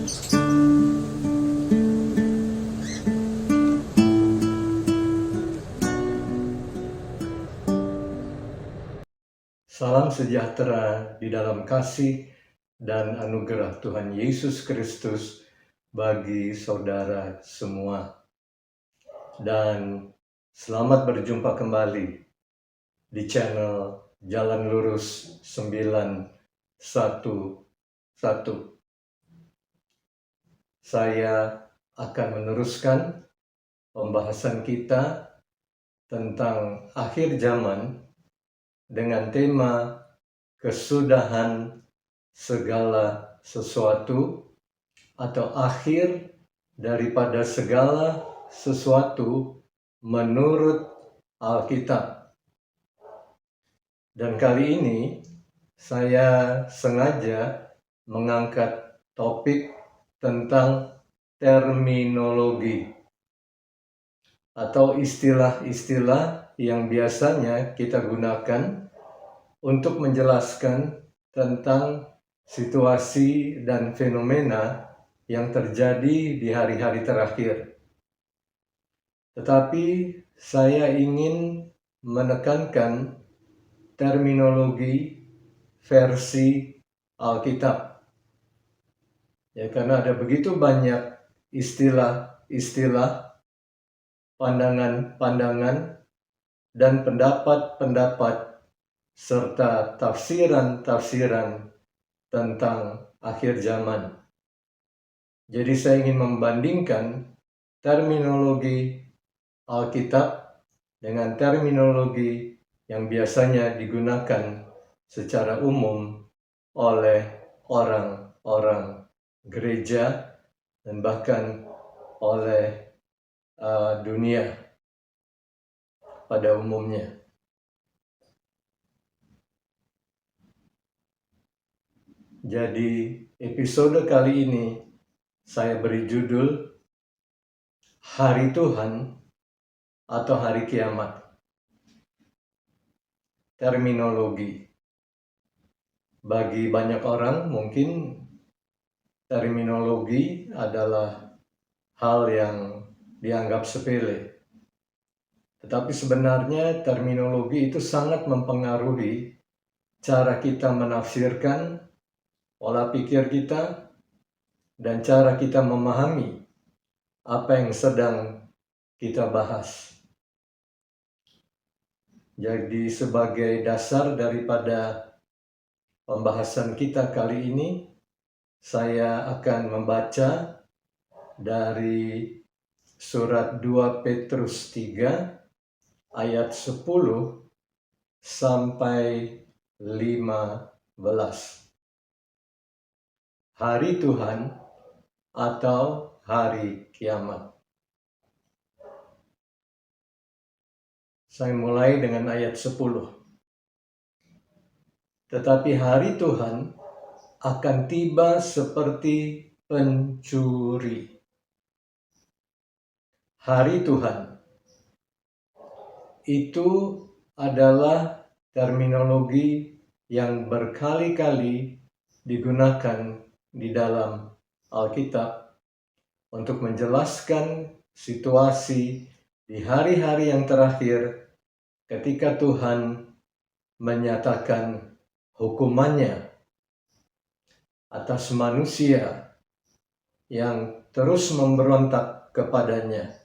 Salam sejahtera di dalam kasih dan anugerah Tuhan Yesus Kristus bagi saudara semua. Dan selamat berjumpa kembali di channel Jalan Lurus 911. Saya akan meneruskan pembahasan kita tentang akhir zaman dengan tema kesudahan segala sesuatu atau akhir daripada segala sesuatu menurut Alkitab. Dan kali ini saya sengaja mengangkat topik tentang terminologi atau istilah-istilah yang biasanya kita gunakan untuk menjelaskan tentang situasi dan fenomena yang terjadi di hari-hari terakhir. Tetapi saya ingin menekankan terminologi versi Alkitab. Ya, karena ada begitu banyak istilah-istilah, pandangan-pandangan, dan pendapat-pendapat serta tafsiran-tafsiran tentang akhir zaman. Jadi saya ingin membandingkan terminologi Alkitab dengan terminologi yang biasanya digunakan secara umum oleh orang-orang gereja dan bahkan oleh dunia pada umumnya. Jadi episode kali ini saya beri judul Hari Tuhan atau Hari Kiamat. Terminologi. Bagi banyak orang mungkin terminologi adalah hal yang dianggap sepele. Tetapi sebenarnya terminologi itu sangat mempengaruhi cara kita menafsirkan pola pikir kita dan cara kita memahami apa yang sedang kita bahas. Jadi sebagai dasar daripada pembahasan kita kali ini, saya akan membaca dari surat 2 Petrus 3 ayat 10 sampai 15. Hari Tuhan atau hari kiamat. Saya mulai dengan ayat 10. Tetapi hari Tuhan akan tiba seperti pencuri. Hari Tuhan itu adalah terminologi yang berkali-kali digunakan di dalam Alkitab untuk menjelaskan situasi di hari-hari yang terakhir ketika Tuhan menyatakan hukumannya atas manusia yang terus memberontak kepadanya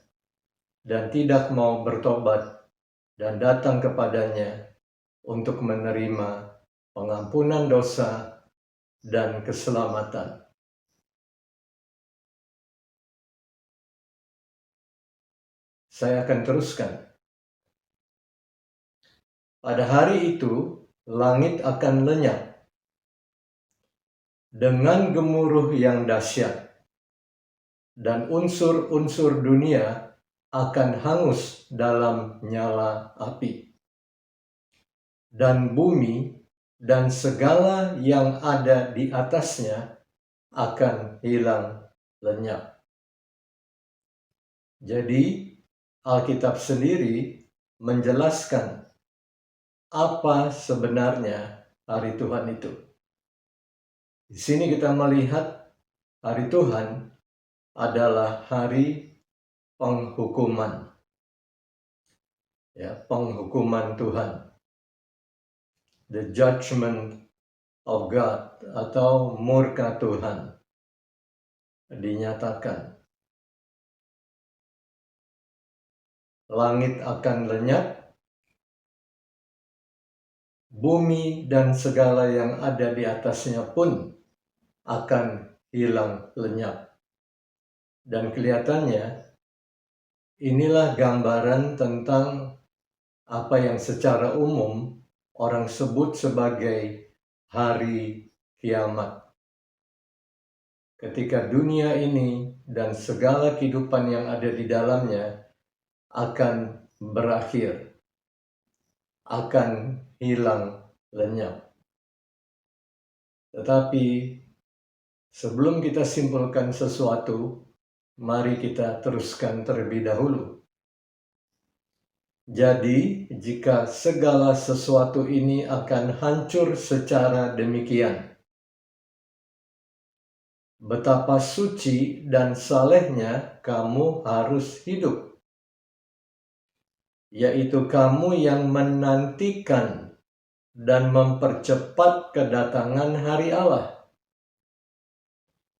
dan tidak mau bertobat dan datang kepadanya untuk menerima pengampunan dosa dan keselamatan. Saya akan teruskan. Pada hari itu, langit akan lenyap dengan gemuruh yang dahsyat, dan unsur-unsur dunia akan hangus dalam nyala api. Dan bumi dan segala yang ada di atasnya akan hilang lenyap. Jadi, Alkitab sendiri menjelaskan apa sebenarnya hari Tuhan itu. Di sini kita melihat hari Tuhan adalah hari penghukuman. Ya, penghukuman Tuhan. The judgment of God atau murka Tuhan dinyatakan. Langit akan lenyap, bumi dan segala yang ada di atasnya pun akan hilang lenyap. Dan kelihatannya inilah gambaran tentang apa yang secara umum orang sebut sebagai hari kiamat. Ketika dunia ini dan segala kehidupan yang ada di dalamnya akan berakhir, akan hilang lenyap. Tetapi sebelum kita simpulkan sesuatu, mari kita teruskan terlebih dahulu. Jadi, jika segala sesuatu ini akan hancur secara demikian, betapa suci dan salehnya kamu harus hidup, yaitu kamu yang menantikan dan mempercepat kedatangan hari Allah.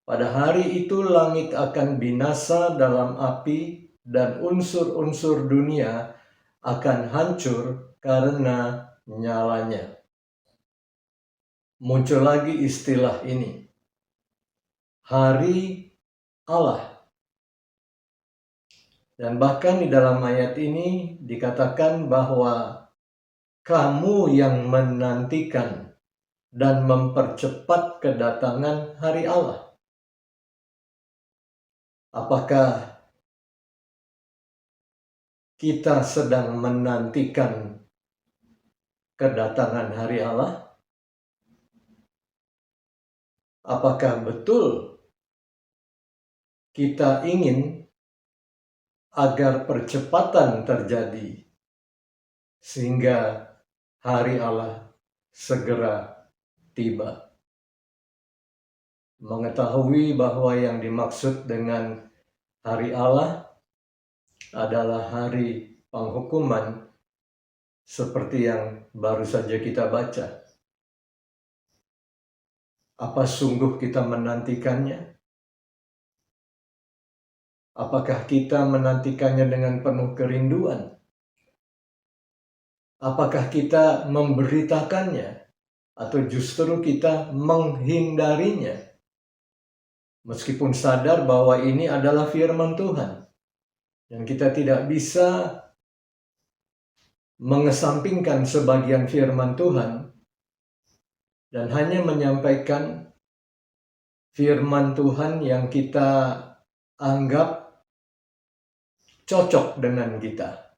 Pada hari itu langit akan binasa dalam api dan unsur-unsur dunia akan hancur karena nyalanya. Muncul lagi istilah ini, hari Allah. Dan bahkan di dalam ayat ini dikatakan bahwa kamu yang menantikan dan mempercepat kedatangan hari Allah. Apakah kita sedang menantikan kedatangan hari Allah? Apakah betul kita ingin agar percepatan terjadi sehingga hari Allah segera tiba? Mengetahui bahwa yang dimaksud dengan hari Allah adalah hari penghukuman seperti yang baru saja kita baca. Apa sungguh kita menantikannya? Apakah kita menantikannya dengan penuh kerinduan? Apakah kita memberitakannya atau justru kita menghindarinya? Meskipun sadar bahwa ini adalah firman Tuhan dan kita tidak bisa mengesampingkan sebagian firman Tuhan dan hanya menyampaikan firman Tuhan yang kita anggap cocok dengan kita,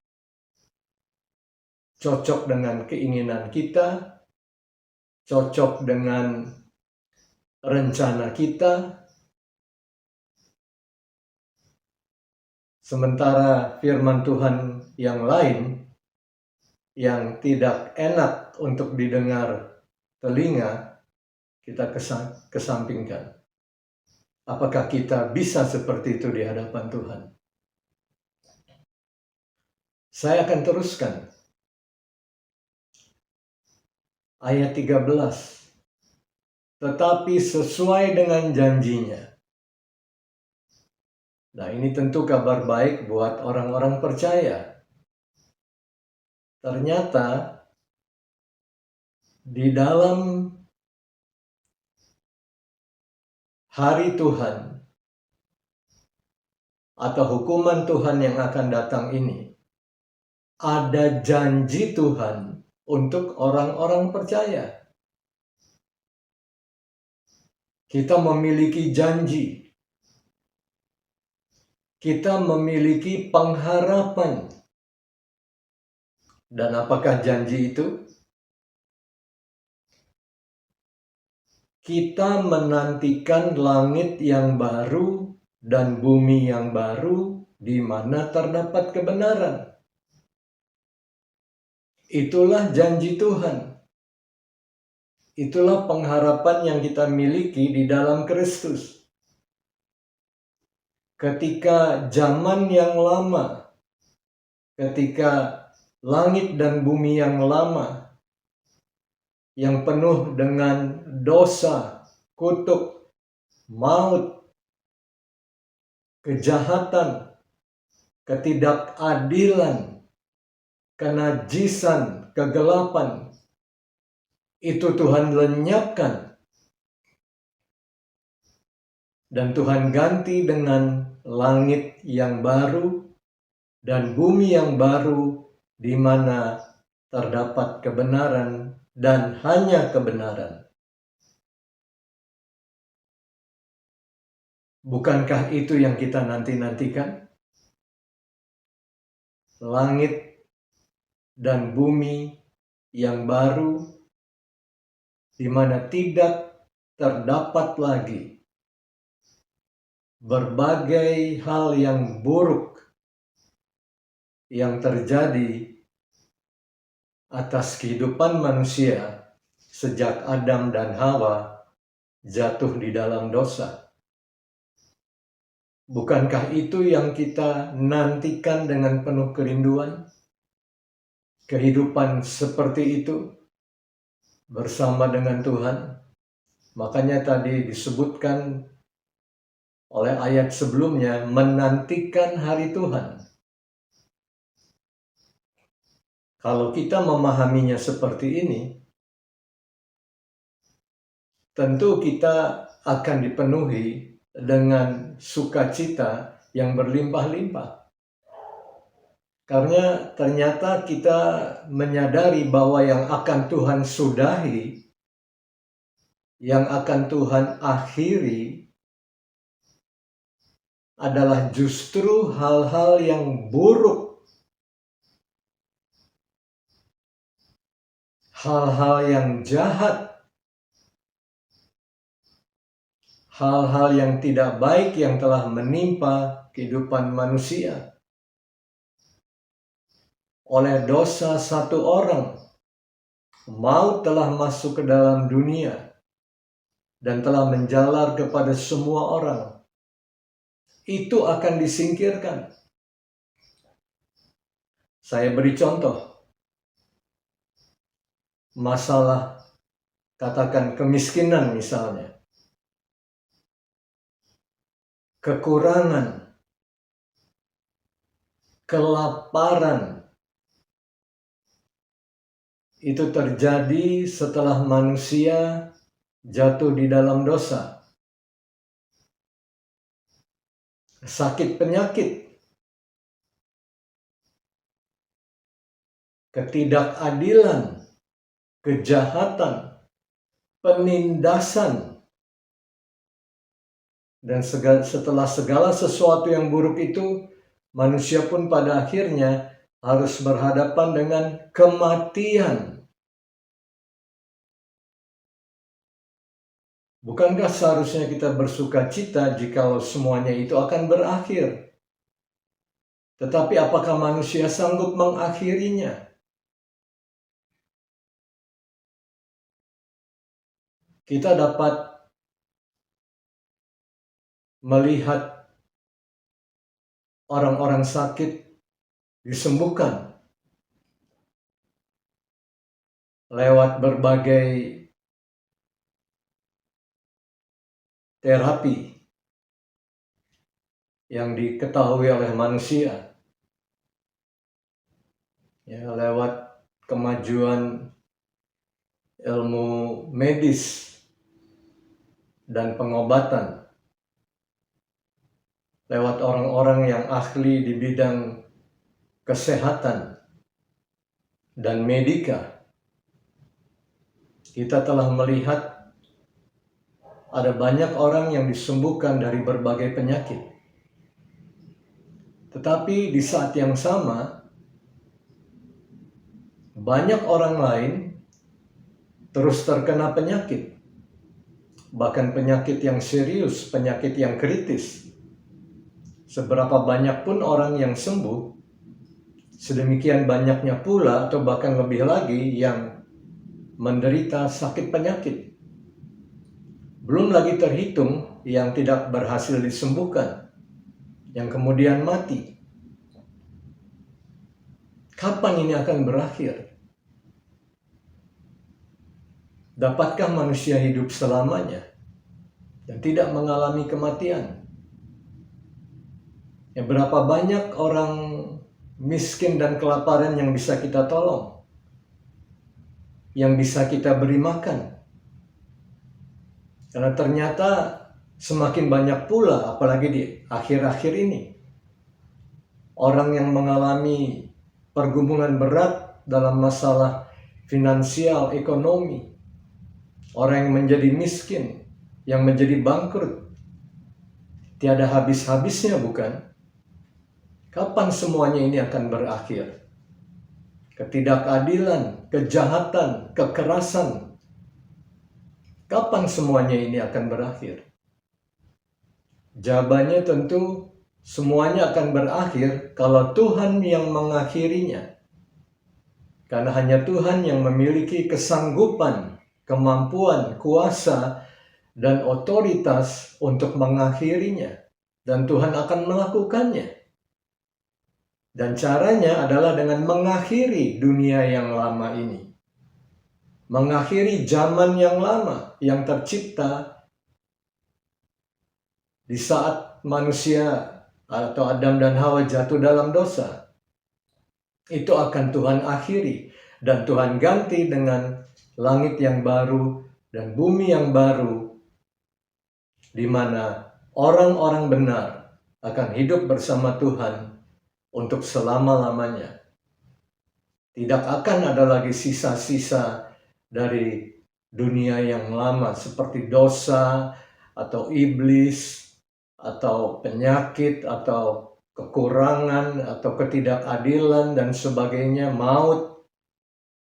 cocok dengan keinginan kita, cocok dengan rencana kita. Sementara firman Tuhan yang lain yang tidak enak untuk didengar telinga, kita kesampingkan. Apakah kita bisa seperti itu di hadapan Tuhan? Saya akan teruskan. Ayat 13. Tetapi sesuai dengan janjinya. Nah, ini tentu kabar baik buat orang-orang percaya. Ternyata di dalam hari Tuhan atau hukuman Tuhan yang akan datang ini, ada janji Tuhan untuk orang-orang percaya. Kita memiliki janji. Kita memiliki pengharapan. Dan apakah janji itu? Kita menantikan langit yang baru dan bumi yang baru di mana terdapat kebenaran. Itulah janji Tuhan. Itulah pengharapan yang kita miliki di dalam Kristus. ketika zaman yang lama, ketika langit dan bumi yang lama, yang penuh dengan dosa, kutuk, maut, kejahatan, ketidakadilan, kenajisan, kegelapan, itu Tuhan lenyapkan. Dan Tuhan ganti dengan langit yang baru dan bumi yang baru, di mana terdapat kebenaran dan hanya kebenaran. Bukankah itu yang kita nanti-nantikan? Langit dan bumi yang baru, di mana tidak terdapat lagi berbagai hal yang buruk yang terjadi atas kehidupan manusia sejak Adam dan Hawa jatuh di dalam dosa. Bukankah itu yang kita nantikan dengan penuh kerinduan? Kehidupan seperti itu bersama dengan Tuhan. Makanya tadi disebutkan oleh ayat sebelumnya, menantikan hari Tuhan. Kalau kita memahaminya seperti ini, tentu kita akan dipenuhi dengan sukacita yang berlimpah-limpah. Karena ternyata kita menyadari bahwa yang akan Tuhan sudahi, yang akan Tuhan akhiri, adalah justru hal-hal yang buruk, hal-hal yang jahat, hal-hal yang tidak baik yang telah menimpa kehidupan manusia. Oleh dosa satu orang, maut telah masuk ke dalam dunia dan telah menjalar kepada semua orang. Itu akan disingkirkan. Saya beri contoh. Masalah, katakan kemiskinan misalnya. Kekurangan, kelaparan, itu terjadi setelah manusia jatuh di dalam dosa. Sakit penyakit, ketidakadilan, kejahatan, penindasan, dan setelah segala sesuatu yang buruk itu, manusia pun pada akhirnya harus berhadapan dengan kematian. Bukankah seharusnya kita bersuka cita jikalau semuanya itu akan berakhir? Tetapi apakah manusia sanggup mengakhirinya? Kita dapat melihat orang-orang sakit disembuhkan lewat berbagai terapi yang diketahui oleh manusia, ya, lewat kemajuan ilmu medis dan pengobatan, lewat orang-orang yang ahli di bidang kesehatan dan medika. Kita telah melihat ada banyak orang yang disembuhkan dari berbagai penyakit. Tetapi di saat yang sama, banyak orang lain terus terkena penyakit. Bahkan penyakit yang serius, penyakit yang kritis. Seberapa banyak pun orang yang sembuh, sedemikian banyaknya pula atau bahkan lebih lagi yang menderita sakit penyakit. Belum lagi terhitung yang tidak berhasil disembuhkan. yang kemudian mati. Kapan ini akan berakhir? Dapatkah manusia hidup selamanya dan tidak mengalami kematian? Ya, berapa banyak orang miskin dan kelaparan yang bisa kita tolong, yang bisa kita beri makan. Karena ternyata semakin banyak pula, apalagi di akhir-akhir ini, orang yang mengalami pergumulan berat dalam masalah finansial, ekonomi. Orang yang menjadi miskin, yang menjadi bangkrut. Tiada habis-habisnya, bukan? Kapan semuanya ini akan berakhir? Ketidakadilan, kejahatan, kekerasan. Kapan semuanya ini akan berakhir? Jawabannya tentu semuanya akan berakhir kalau Tuhan yang mengakhirinya. Karena hanya Tuhan yang memiliki kesanggupan, kemampuan, kuasa, dan otoritas untuk mengakhirinya. Dan Tuhan akan melakukannya. Dan caranya adalah dengan mengakhiri dunia yang lama ini. Mengakhiri zaman yang lama yang tercipta di saat manusia atau Adam dan Hawa jatuh dalam dosa. Itu akan Tuhan akhiri. Dan Tuhan ganti dengan langit yang baru dan bumi yang baru, di mana orang-orang benar akan hidup bersama Tuhan untuk selama-lamanya. Tidak akan ada lagi sisa-sisa dari dunia yang lama seperti dosa atau iblis atau penyakit atau kekurangan atau ketidakadilan dan sebagainya, maut.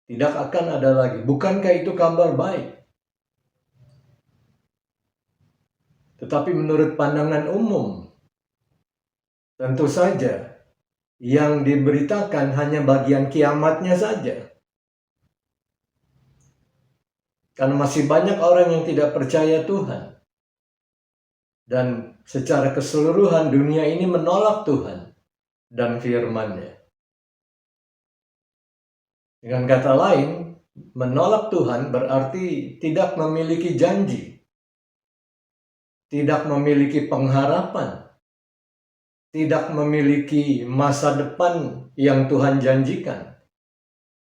Tidak akan ada lagi. Bukankah itu kabar baik? Tetapi menurut pandangan umum, tentu saja yang diberitakan hanya bagian kiamatnya saja. Karena masih banyak orang yang tidak percaya Tuhan. Dan secara keseluruhan dunia ini menolak Tuhan dan firman-Nya. Dengan kata lain, menolak Tuhan berarti tidak memiliki janji, tidak memiliki pengharapan, tidak memiliki masa depan yang Tuhan janjikan,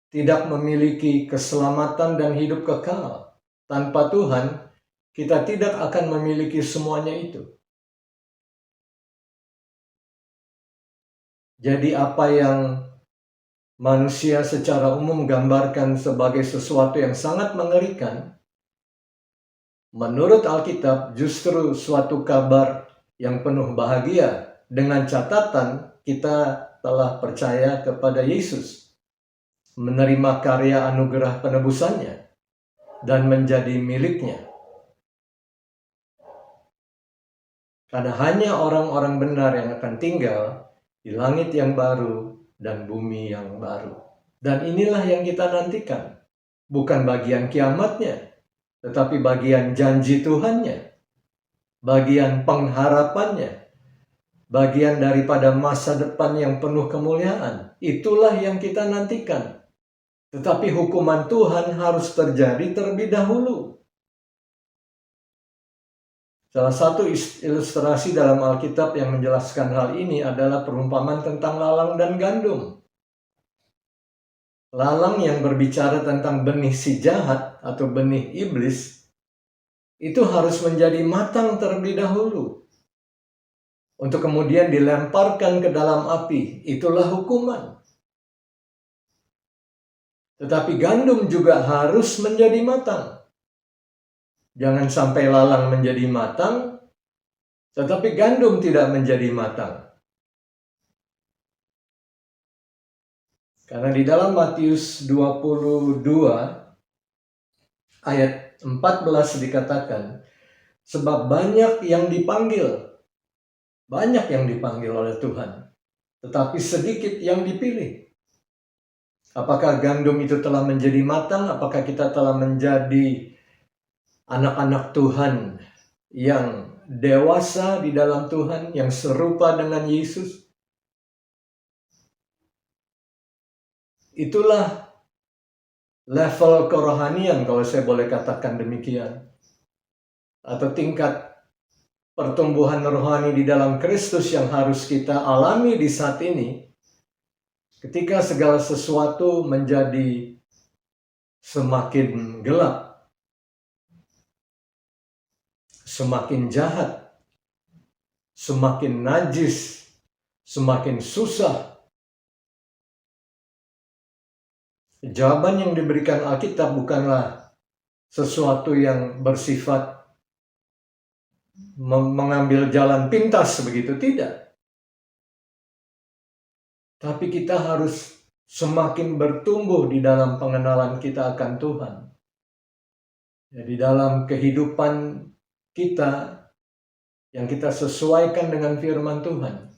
tidak memiliki keselamatan dan hidup kekal. Tanpa Tuhan, kita tidak akan memiliki semuanya itu. Jadi apa yang manusia secara umum gambarkan sebagai sesuatu yang sangat mengerikan, menurut Alkitab justru suatu kabar yang penuh bahagia, dengan catatan kita telah percaya kepada Yesus, menerima karya anugerah penebusannya, dan menjadi miliknya. Karena hanya orang-orang benar yang akan tinggal di langit yang baru dan bumi yang baru. Dan inilah yang kita nantikan. Bukan bagian kiamatnya, tetapi bagian janji Tuhannya, bagian pengharapannya, bagian daripada masa depan yang penuh kemuliaan. Itulah yang kita nantikan. Tetapi hukuman Tuhan harus terjadi terlebih dahulu. Salah satu ilustrasi dalam Alkitab yang menjelaskan hal ini adalah perumpamaan tentang lalang dan gandum. Lalang yang berbicara tentang benih si jahat atau benih iblis, itu harus menjadi matang terlebih dahulu, untuk kemudian dilemparkan ke dalam api. Itulah hukuman. Tetapi gandum juga harus menjadi matang. Jangan sampai lalang menjadi matang, tetapi gandum tidak menjadi matang. Karena di dalam Matius 22 ayat 14 dikatakan, sebab banyak yang dipanggil oleh Tuhan, tetapi sedikit yang dipilih. Apakah gandum itu telah menjadi matang? Apakah kita telah menjadi anak-anak Tuhan yang dewasa di dalam Tuhan, yang serupa dengan Yesus. Itulah level kerohanian, kalau saya boleh katakan demikian, atau tingkat pertumbuhan rohani di dalam Kristus yang harus kita alami di saat ini, ketika segala sesuatu menjadi semakin gelap, semakin jahat, semakin najis, semakin susah. Jawaban yang diberikan Alkitab bukanlah sesuatu yang bersifat mengambil jalan pintas begitu, tidak. Tapi kita harus semakin bertumbuh di dalam pengenalan kita akan Tuhan. Jadi dalam kehidupan kita yang kita sesuaikan dengan firman Tuhan.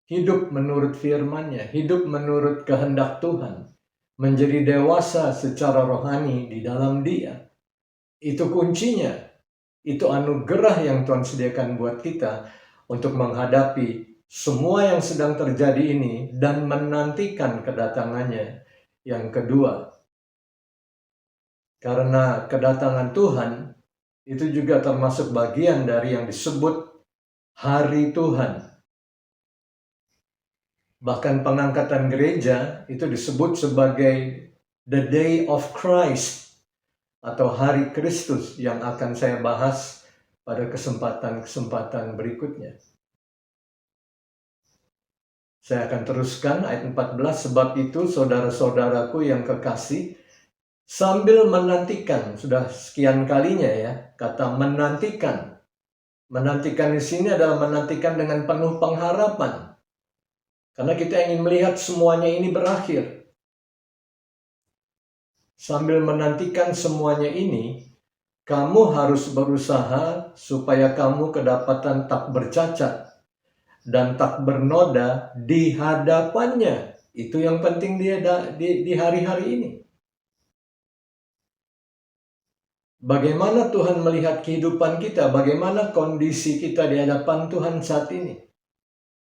Hidup menurut firman-Nya, hidup menurut kehendak Tuhan. Menjadi dewasa secara rohani di dalam Dia. Itu kuncinya. Itu anugerah yang Tuhan sediakan buat kita untuk menghadapi semua yang sedang terjadi ini dan menantikan kedatangannya yang kedua. Karena kedatangan Tuhan itu juga termasuk bagian dari yang disebut hari Tuhan. Bahkan pengangkatan gereja itu disebut sebagai the day of Christ atau hari Kristus, yang akan saya bahas pada kesempatan-kesempatan berikutnya. Saya akan teruskan ayat 14, sebab itu saudara-saudaraku yang kekasih, sambil menantikan, sudah sekian kalinya ya, kata menantikan. Menantikan di sini adalah menantikan dengan penuh pengharapan. Karena kita ingin melihat semuanya ini berakhir. Sambil menantikan semuanya ini, kamu harus berusaha supaya kamu kedapatan tak bercacat dan tak bernoda di hadapannya. Itu yang penting di hari-hari ini. Bagaimana Tuhan melihat kehidupan kita, bagaimana kondisi kita di hadapan Tuhan saat ini.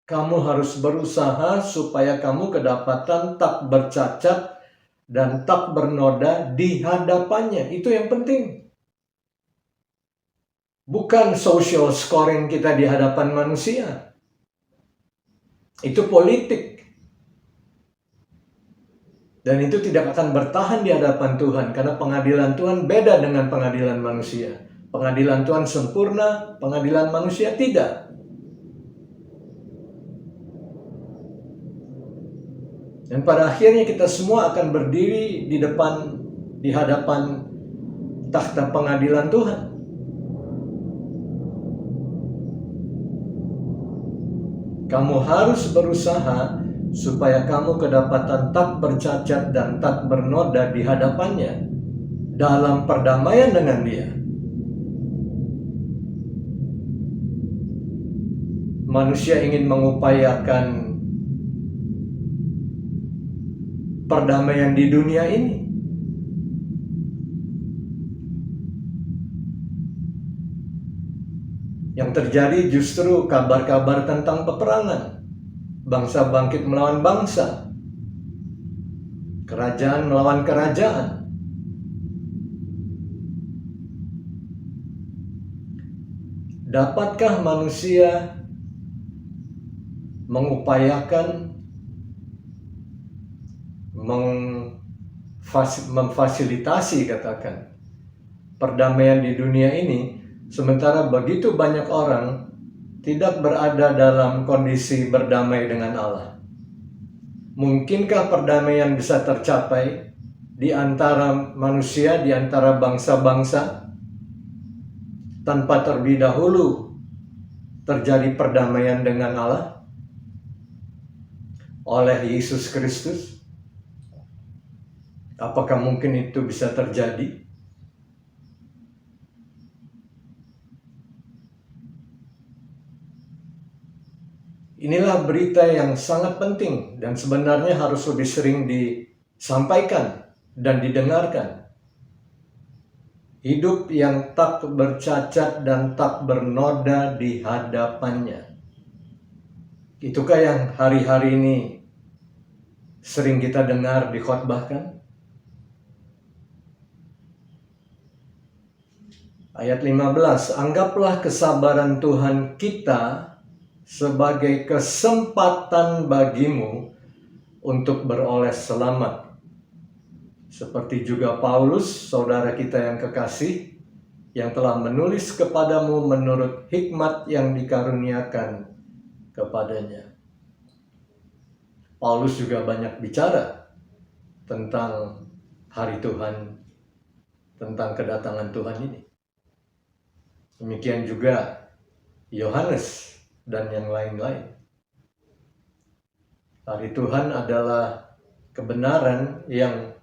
Kamu harus berusaha supaya kamu kedapatan tak bercacat dan tak bernoda di hadapannya. Itu yang penting. Bukan social scoring kita di hadapan manusia. Itu politik. Dan itu tidak akan bertahan di hadapan Tuhan, karena pengadilan Tuhan beda dengan pengadilan manusia. Pengadilan Tuhan sempurna, pengadilan manusia tidak. Dan pada akhirnya kita semua akan berdiri di hadapan takhta pengadilan Tuhan. Kamu harus berusaha supaya kamu kedapatan tak bercacat dan tak bernoda di hadapannya dalam perdamaian dengan Dia. Manusia ingin mengupayakan perdamaian di dunia ini. Yang terjadi justru kabar-kabar tentang peperangan. Bangsa bangkit melawan bangsa. Kerajaan melawan kerajaan. Dapatkah manusia mengupayakan memfasilitasi katakan perdamaian di dunia ini, sementara begitu banyak orang tidak berada dalam kondisi berdamai dengan Allah? Mungkinkah perdamaian bisa tercapai di antara manusia, di antara bangsa-bangsa, tanpa terlebih dahulu terjadi perdamaian dengan Allah oleh Yesus Kristus? Apakah mungkin itu bisa terjadi? Inilah berita yang sangat penting dan sebenarnya harus lebih sering disampaikan dan didengarkan. hidup yang tak bercacat dan tak bernoda di hadapannya. Itukah yang hari-hari ini sering kita dengar dikhotbahkan? Ayat 15, anggaplah kesabaran Tuhan kita sebagai kesempatan bagimu untuk beroleh selamat. Seperti juga Paulus, saudara kita yang kekasih, yang telah menulis kepadamu menurut hikmat yang dikaruniakan kepadanya. Paulus juga banyak bicara tentang hari Tuhan, tentang kedatangan Tuhan ini. Demikian juga Yohanes dan yang lain-lain. Hari Tuhan adalah kebenaran yang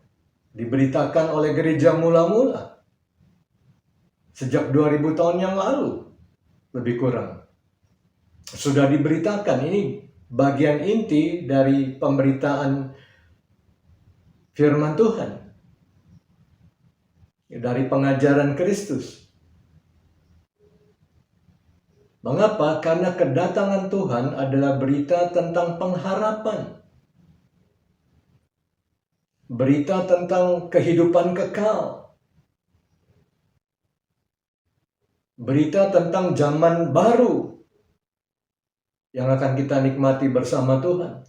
diberitakan oleh gereja mula-mula sejak 2000 tahun yang lalu, lebih kurang. Sudah diberitakan, ini bagian inti dari pemberitaan firman Tuhan, dari pengajaran Kristus. Mengapa? Karena kedatangan Tuhan adalah berita tentang pengharapan. Berita tentang kehidupan kekal. Berita tentang zaman baru yang akan kita nikmati bersama Tuhan.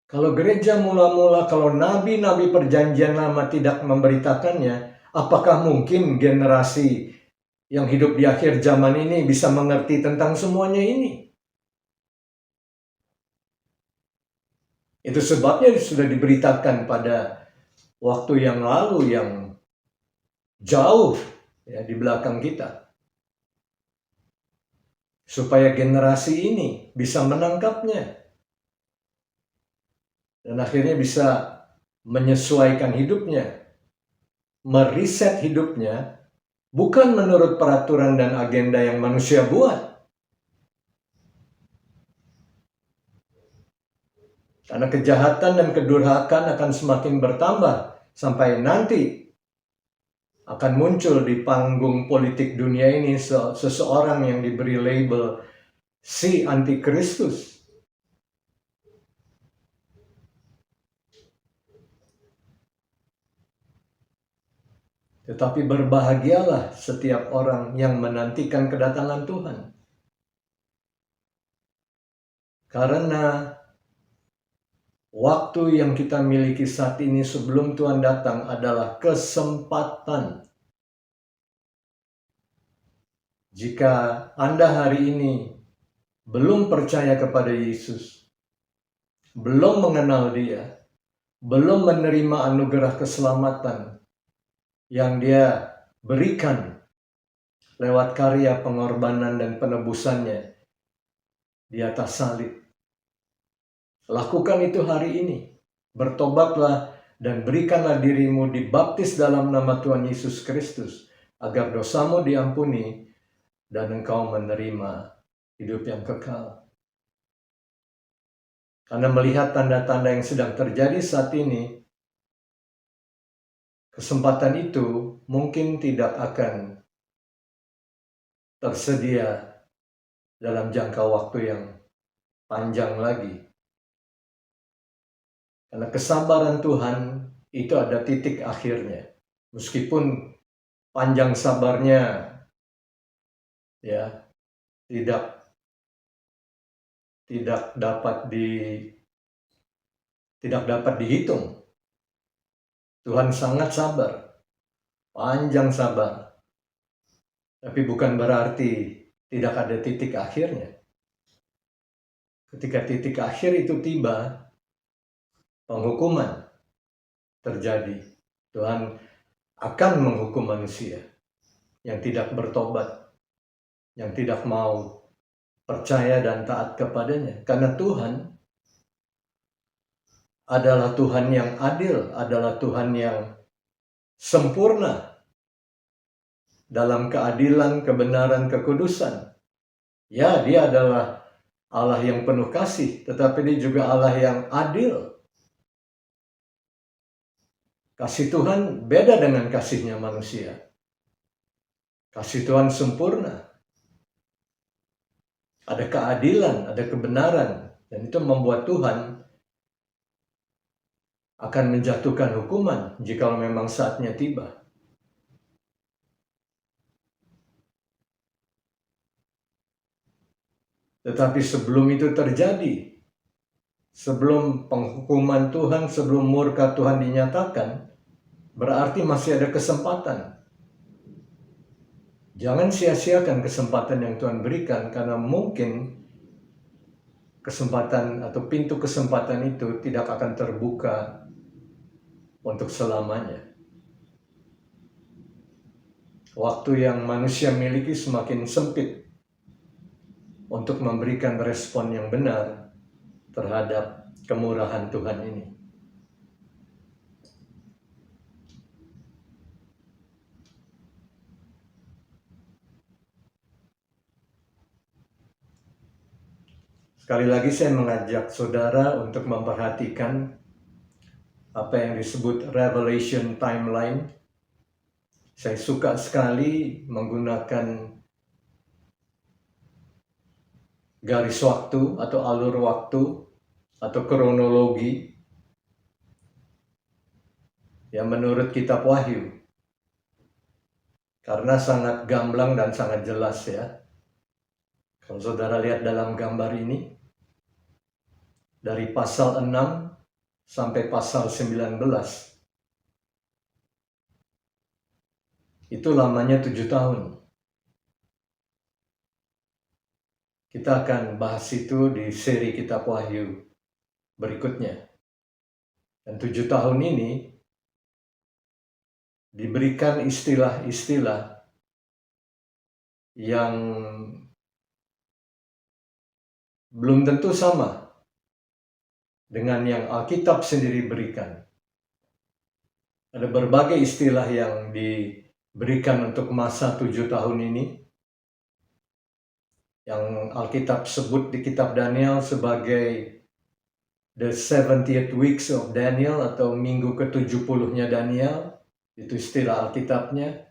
Kalau gereja mula-mula, kalau nabi-nabi perjanjian lama tidak memberitakannya, apakah mungkin generasi yang hidup di akhir zaman ini bisa mengerti tentang semuanya ini? Itu sebabnya sudah diberitakan pada waktu yang lalu, yang jauh ya, di belakang kita, supaya generasi ini bisa menangkapnya dan akhirnya bisa menyesuaikan hidupnya, meriset hidupnya, bukan menurut peraturan dan agenda yang manusia buat. Karena kejahatan dan kedurhakaan akan semakin bertambah sampai nanti akan muncul di panggung politik dunia ini seseorang yang diberi label si antikristus. Tetapi berbahagialah setiap orang yang menantikan kedatangan Tuhan. Karena waktu yang kita miliki saat ini sebelum Tuhan datang adalah kesempatan. Jika Anda hari ini belum percaya kepada Yesus, belum mengenal Dia, belum menerima anugerah keselamatan yang Dia berikan lewat karya pengorbanan dan penebusannya di atas salib, lakukan itu hari ini. Bertobatlah dan berikanlah dirimu dibaptis dalam nama Tuhan Yesus Kristus, agar dosamu diampuni dan engkau menerima hidup yang kekal. Karena melihat tanda-tanda yang sedang terjadi saat ini, kesempatan itu mungkin tidak akan tersedia dalam jangka waktu yang panjang lagi. Karena kesabaran Tuhan itu ada titik akhirnya. Meskipun panjang sabarnya ya tidak dapat dihitung. Tuhan sangat sabar, panjang sabar. Tapi bukan berarti tidak ada titik akhirnya. Ketika titik akhir itu tiba, penghukuman terjadi. Tuhan akan menghukum manusia yang tidak bertobat, yang tidak mau percaya dan taat kepadanya. Karena Tuhan adalah Tuhan yang adil, adalah Tuhan yang sempurna dalam keadilan, kebenaran, kekudusan. Ya, Dia adalah Allah yang penuh kasih, tetapi Dia juga Allah yang adil. Kasih Tuhan beda dengan kasihnya manusia. Kasih Tuhan sempurna. Ada keadilan, ada kebenaran. Dan itu membuat Tuhan akan menjatuhkan hukuman jika memang saatnya tiba. Tetapi sebelum itu terjadi, sebelum penghukuman Tuhan, sebelum murka Tuhan dinyatakan, berarti masih ada kesempatan. Jangan sia-siakan kesempatan yang Tuhan berikan, karena mungkin kesempatan atau pintu kesempatan itu tidak akan terbuka untuk selamanya. Waktu yang manusia miliki semakin sempit untuk memberikan respon yang benar terhadap kemurahan Tuhan ini. Sekali lagi saya mengajak saudara untuk memperhatikan apa yang disebut Revelation Timeline. Saya suka sekali menggunakan garis waktu atau alur waktu atau kronologi yang menurut kitab Wahyu. Karena sangat gamblang dan sangat jelas ya. Kalau saudara lihat dalam gambar ini, dari pasal 6 sampai pasal 19, itu lamanya 7 tahun. Kita akan bahas itu di seri kitab Wahyu berikutnya. Dan 7 tahun ini diberikan istilah-istilah yang belum tentu sama dengan yang Alkitab sendiri berikan. Ada berbagai istilah yang diberikan untuk masa 7 tahun ini, yang Alkitab sebut di kitab Daniel sebagai the 70th weeks of Daniel atau minggu ke-70-nya Daniel. Itu istilah Alkitabnya.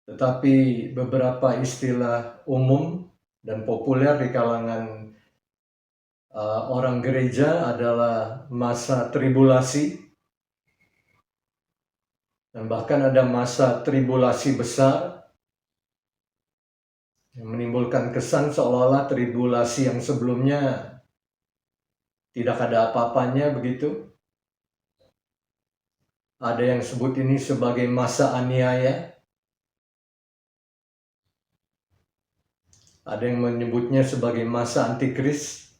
Tetapi beberapa istilah umum dan populer di kalangan orang gereja adalah masa tribulasi, dan bahkan ada masa tribulasi besar yang menimbulkan kesan seolah-olah tribulasi yang sebelumnya tidak ada apa-apanya begitu. Ada yang sebut ini sebagai masa aniaya. Ada yang menyebutnya sebagai masa antikris.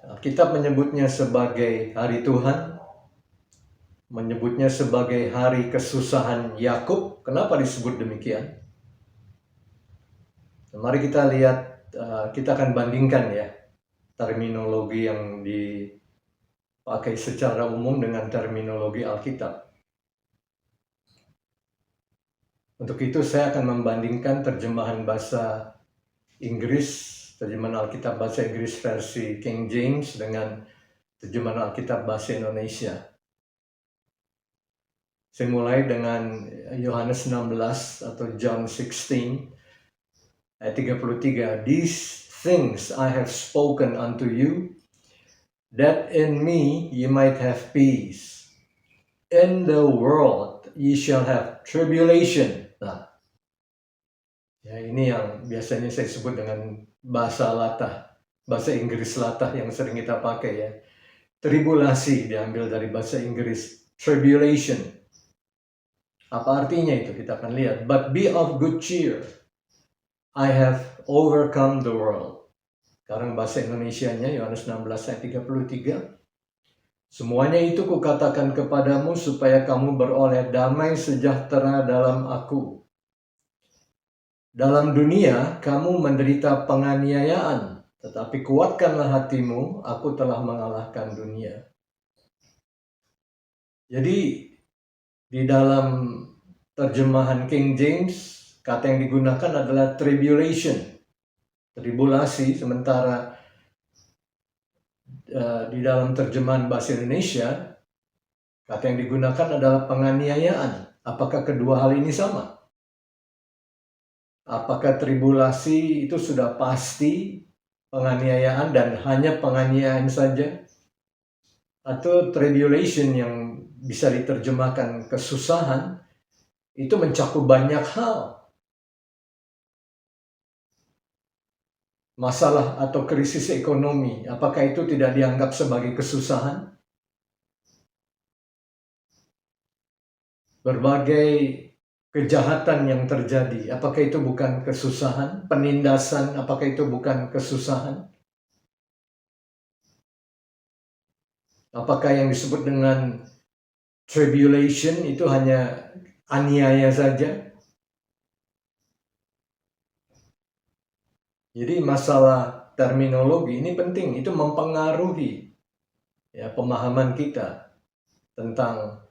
Alkitab menyebutnya sebagai hari Tuhan, menyebutnya sebagai hari kesusahan Yakub. Kenapa disebut demikian? Mari kita lihat, kita akan bandingkan ya terminologi yang dipakai secara umum dengan terminologi Alkitab. Untuk itu saya akan membandingkan terjemahan bahasa Inggris, terjemahan Alkitab bahasa Inggris versi King James dengan terjemahan Alkitab bahasa Indonesia. Saya mulai dengan Yohanes 16 atau John 16 ayat 33. These things I have spoken unto you, that in me ye might have peace. In the world ye shall have tribulation. Nah, ya ini yang biasanya saya sebut dengan bahasa latah, bahasa Inggris latah yang sering kita pakai ya. Tribulasi diambil dari bahasa Inggris, tribulation. Apa artinya itu? Kita akan lihat. But be of good cheer, I have overcome the world. Sekarang bahasa Indonesianya Yohanes 16 ayat 33. Semuanya itu kukatakan kepadamu supaya kamu beroleh damai sejahtera dalam aku. Dalam dunia kamu menderita penganiayaan, tetapi kuatkanlah hatimu, aku telah mengalahkan dunia. Jadi di dalam terjemahan King James, kata yang digunakan adalah tribulation, tribulasi, sementara Di dalam terjemahan bahasa Indonesia, kata yang digunakan adalah penganiayaan. Apakah kedua hal ini sama? Apakah tribulasi itu sudah pasti penganiayaan dan hanya penganiayaan saja? Atau tribulation yang bisa diterjemahkan kesusahan, itu mencakup banyak hal. Masalah atau krisis ekonomi, apakah itu tidak dianggap sebagai kesusahan? Berbagai kejahatan yang terjadi, apakah itu bukan kesusahan? Penindasan, apakah itu bukan kesusahan? Apakah yang disebut dengan tribulation itu hanya aniaya saja? Jadi masalah terminologi ini penting, itu mempengaruhi ya pemahaman kita tentang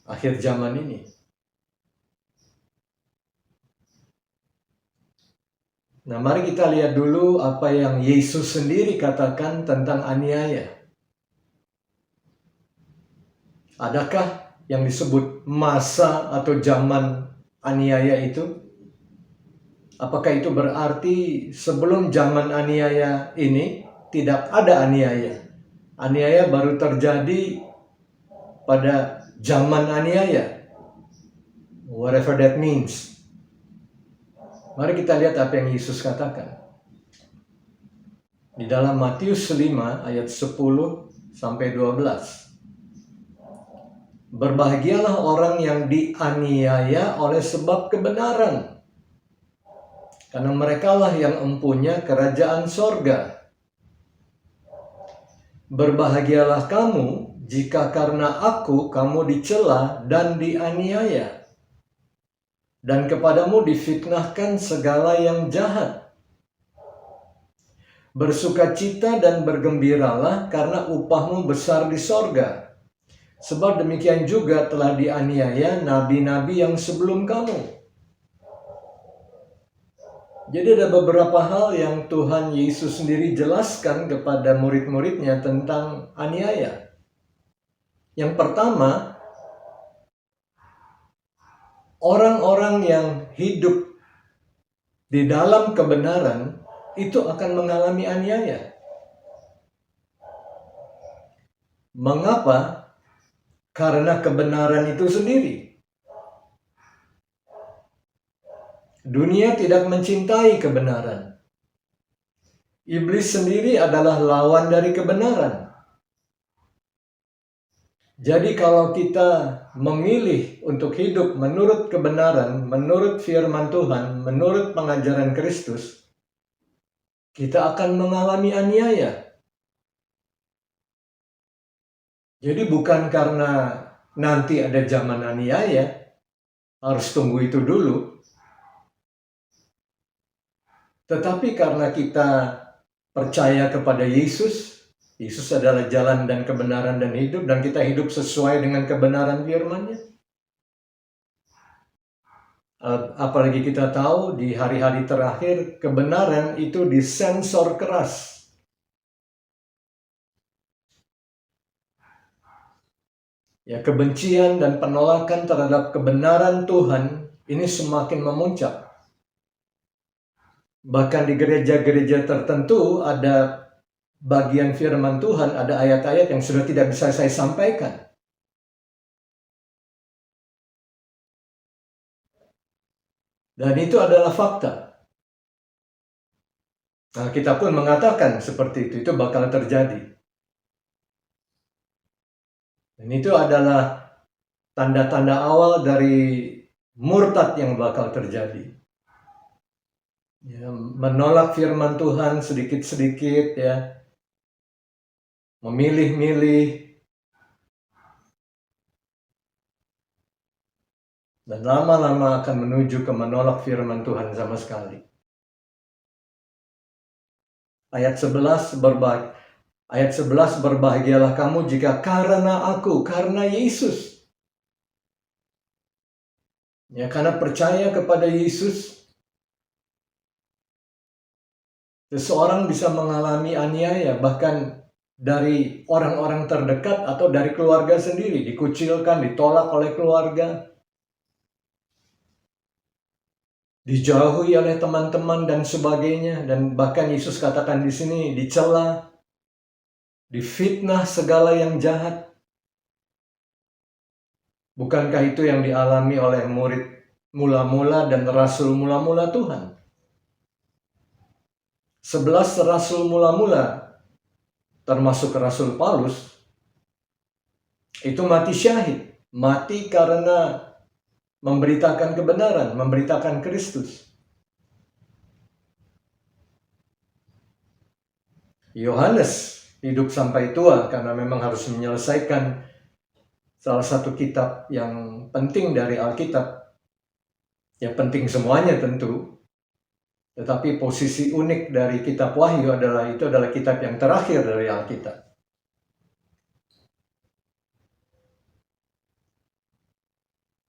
akhir zaman ini. Nah, mari kita lihat dulu apa yang Yesus sendiri katakan tentang aniaya. Adakah yang disebut masa atau zaman aniaya itu? Apakah itu berarti sebelum zaman aniaya ini tidak ada aniaya? Aniaya baru terjadi pada zaman aniaya. Whatever that means. Mari kita lihat apa yang Yesus katakan. Di dalam Matius 5 ayat 10 sampai 12. Berbahagialah orang yang dianiaya oleh sebab kebenaran, karena merekalah yang empunya kerajaan sorga. Berbahagialah kamu jika karena aku kamu dicela dan dianiaya, dan kepadamu difitnahkan segala yang jahat. Bersukacita dan bergembiralah karena upahmu besar di sorga. Sebab demikian juga telah dianiaya nabi-nabi yang sebelum kamu. Jadi ada beberapa hal yang Tuhan Yesus sendiri jelaskan kepada murid-muridnya tentang aniaya. Yang pertama, orang-orang yang hidup di dalam kebenaran itu akan mengalami aniaya. Mengapa? Karena kebenaran itu sendiri. Dunia tidak mencintai kebenaran. Iblis sendiri adalah lawan dari kebenaran. Jadi kalau kita memilih untuk hidup menurut kebenaran, menurut firman Tuhan, menurut pengajaran Kristus, kita akan mengalami aniaya. Jadi bukan karena nanti ada zaman aniaya, harus tunggu itu dulu. Tetapi karena kita percaya kepada Yesus, Yesus adalah jalan dan kebenaran dan hidup, dan kita hidup sesuai dengan kebenaran firman-Nya. Apalagi kita tahu di hari-hari terakhir, kebenaran itu disensor keras. Ya, kebencian dan penolakan terhadap kebenaran Tuhan ini semakin memuncak. Bahkan di gereja-gereja tertentu ada bagian firman Tuhan, ada ayat-ayat yang sudah tidak bisa saya sampaikan. Dan itu adalah fakta. Nah, kita pun mengatakan seperti itu bakal terjadi. Dan itu adalah tanda-tanda awal dari murtad yang bakal terjadi. Ya, menolak firman Tuhan sedikit-sedikit, ya, memilih-milih, dan lama-lama akan menuju ke menolak firman Tuhan sama sekali. Ayat 11, berbahagialah kamu jika karena aku, karena Yesus. Ya, karena percaya kepada Yesus, Seseorang bisa mengalami aniaya bahkan dari orang-orang terdekat atau dari keluarga sendiri, dikucilkan, ditolak oleh keluarga, dijauhi oleh teman-teman dan sebagainya, dan bahkan Yesus katakan di sini dicela, difitnah segala yang jahat. Bukankah itu yang dialami oleh murid mula-mula dan rasul mula-mula Tuhan? 11 rasul mula-mula, termasuk Rasul Paulus, itu mati syahid. Mati karena memberitakan kebenaran, memberitakan Kristus. Yohanes hidup sampai tua karena memang harus menyelesaikan salah satu kitab yang penting dari Alkitab. Ya penting semuanya tentu. Tetapi posisi unik dari kitab Wahyu adalah itu adalah kitab yang terakhir dari Alkitab.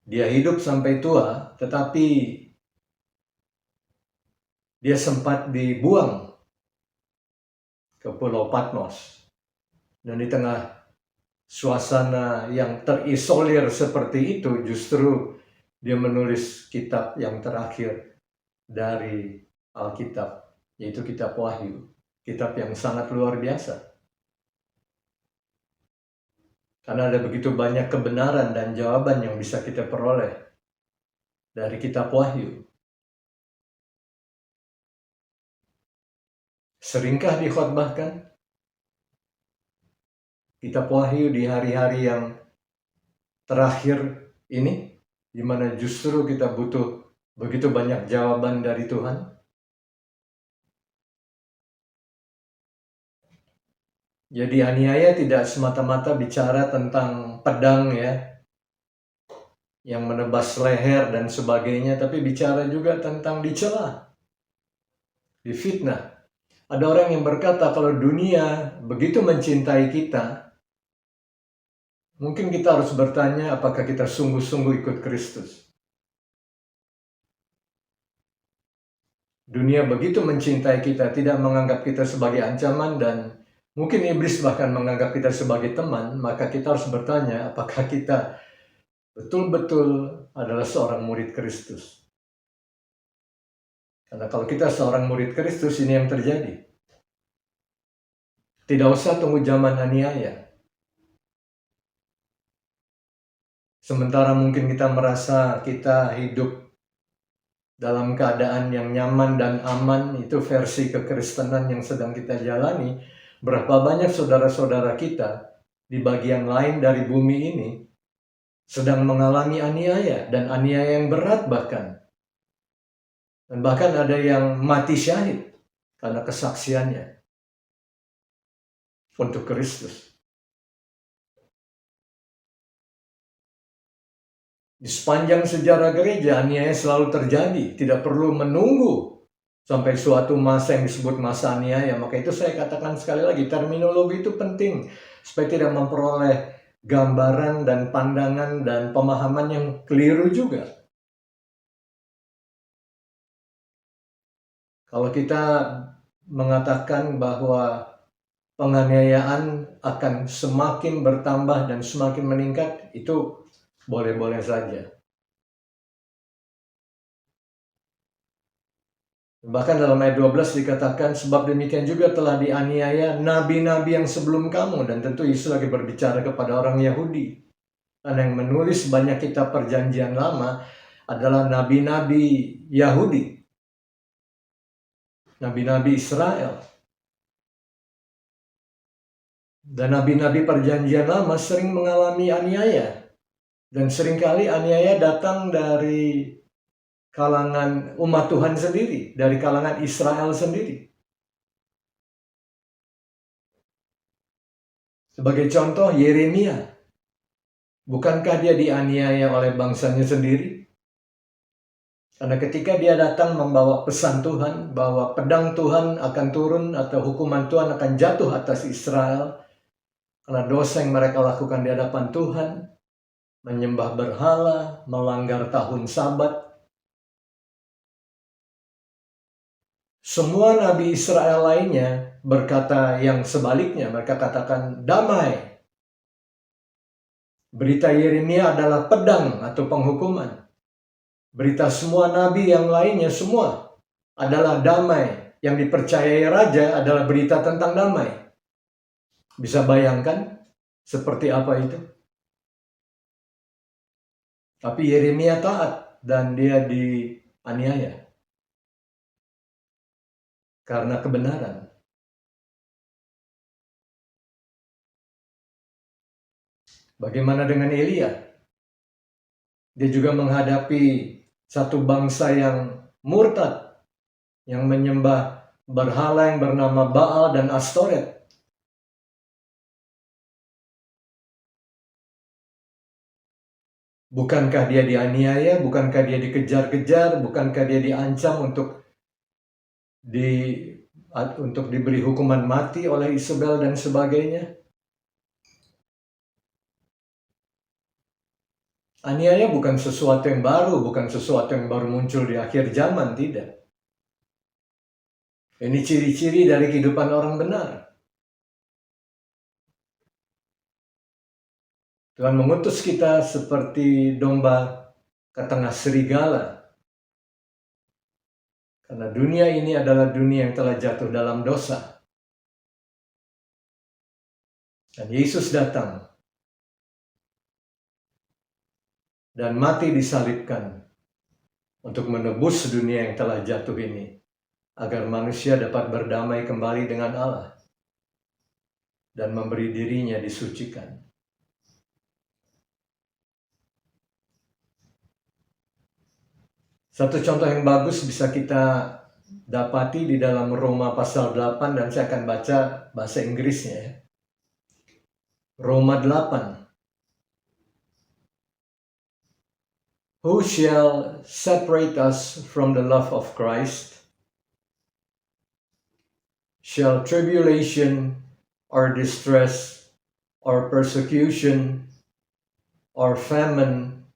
Dia hidup sampai tua, tetapi dia sempat dibuang ke Pulau Patmos. Dan di tengah suasana yang terisolir seperti itu, justru dia menulis kitab yang terakhir dari Alkitab, yaitu kitab Wahyu. Kitab yang sangat luar biasa. Karena ada begitu banyak kebenaran dan jawaban yang bisa kita peroleh dari kitab Wahyu. Seringkah dikhotbahkan kitab Wahyu di hari-hari yang terakhir ini, di mana justru kita butuh begitu banyak jawaban dari Tuhan? Jadi aniaya tidak semata-mata bicara tentang pedang ya, yang menebas leher dan sebagainya, tapi bicara juga tentang dicela, difitnah. Ada orang yang berkata kalau dunia begitu mencintai kita, mungkin kita harus bertanya apakah kita sungguh-sungguh ikut Kristus. Dunia begitu mencintai kita, tidak menganggap kita sebagai ancaman, dan mungkin iblis bahkan menganggap kita sebagai teman, maka kita harus bertanya apakah kita betul-betul adalah seorang murid Kristus. Karena kalau kita seorang murid Kristus, ini yang terjadi. Tidak usah tunggu zaman aniaya. Sementara mungkin kita merasa kita hidup dalam keadaan yang nyaman dan aman, itu versi kekristenan yang sedang kita jalani. Berapa banyak saudara-saudara kita di bagian lain dari bumi ini sedang mengalami aniaya, dan aniaya yang berat bahkan. Dan bahkan ada yang mati syahid karena kesaksiannya untuk Kristus. Di sepanjang sejarah gereja, aniaya selalu terjadi. Tidak perlu menunggu sampai suatu masa yang disebut masa aniaya. Maka itu saya katakan sekali lagi, terminologi itu penting supaya tidak memperoleh gambaran dan pandangan dan pemahaman yang keliru juga. Kalau kita mengatakan bahwa penganiayaan akan semakin bertambah dan semakin meningkat, itu boleh-boleh saja. Bahkan dalam ayat 12 dikatakan, sebab demikian juga telah dianiaya nabi-nabi yang sebelum kamu. Dan tentu Yesus lagi berbicara kepada orang Yahudi. Karena yang menulis banyak kitab perjanjian lama adalah nabi-nabi Yahudi, nabi-nabi Israel. Dan nabi-nabi perjanjian lama sering mengalami aniaya. Dan seringkali aniaya datang dari kalangan umat Tuhan sendiri, dari kalangan Israel sendiri. Sebagai contoh, Yeremia. Bukankah dia dianiaya oleh bangsanya sendiri? Karena ketika dia datang membawa pesan Tuhan bahwa pedang Tuhan akan turun atau hukuman Tuhan akan jatuh atas Israel karena dosa yang mereka lakukan di hadapan Tuhan, menyembah berhala, melanggar tahun Sabat. Semua nabi Israel lainnya berkata yang sebaliknya. Mereka katakan damai. Berita Yeremia adalah pedang atau penghukuman. Berita semua nabi yang lainnya semua adalah damai. Yang dipercayai raja adalah berita tentang damai. Bisa bayangkan seperti apa itu? Tapi Yeremia taat dan dia dianiaya karena kebenaran. Bagaimana dengan Elia? Dia juga menghadapi satu bangsa yang murtad, yang menyembah berhala yang bernama Baal dan Astoret. Bukankah dia dianiaya? Bukankah dia dikejar-kejar? Bukankah dia diancam untuk diberi hukuman mati oleh Isabel dan sebagainya? Aniaya bukan sesuatu yang baru, bukan sesuatu yang baru muncul di akhir zaman, tidak. Ini ciri-ciri dari kehidupan orang benar. Tuhan mengutus kita seperti domba ke tengah serigala. Karena dunia ini adalah dunia yang telah jatuh dalam dosa. Dan Yesus datang dan mati disalibkan untuk menebus dunia yang telah jatuh ini, agar manusia dapat berdamai kembali dengan Allah dan memberi dirinya disucikan. Satu contoh yang bagus bisa kita dapati di dalam Roma pasal 8, dan saya akan baca bahasa Inggrisnya. Roma 8. Who shall separate us from the love of Christ? Shall tribulation or distress or persecution or famine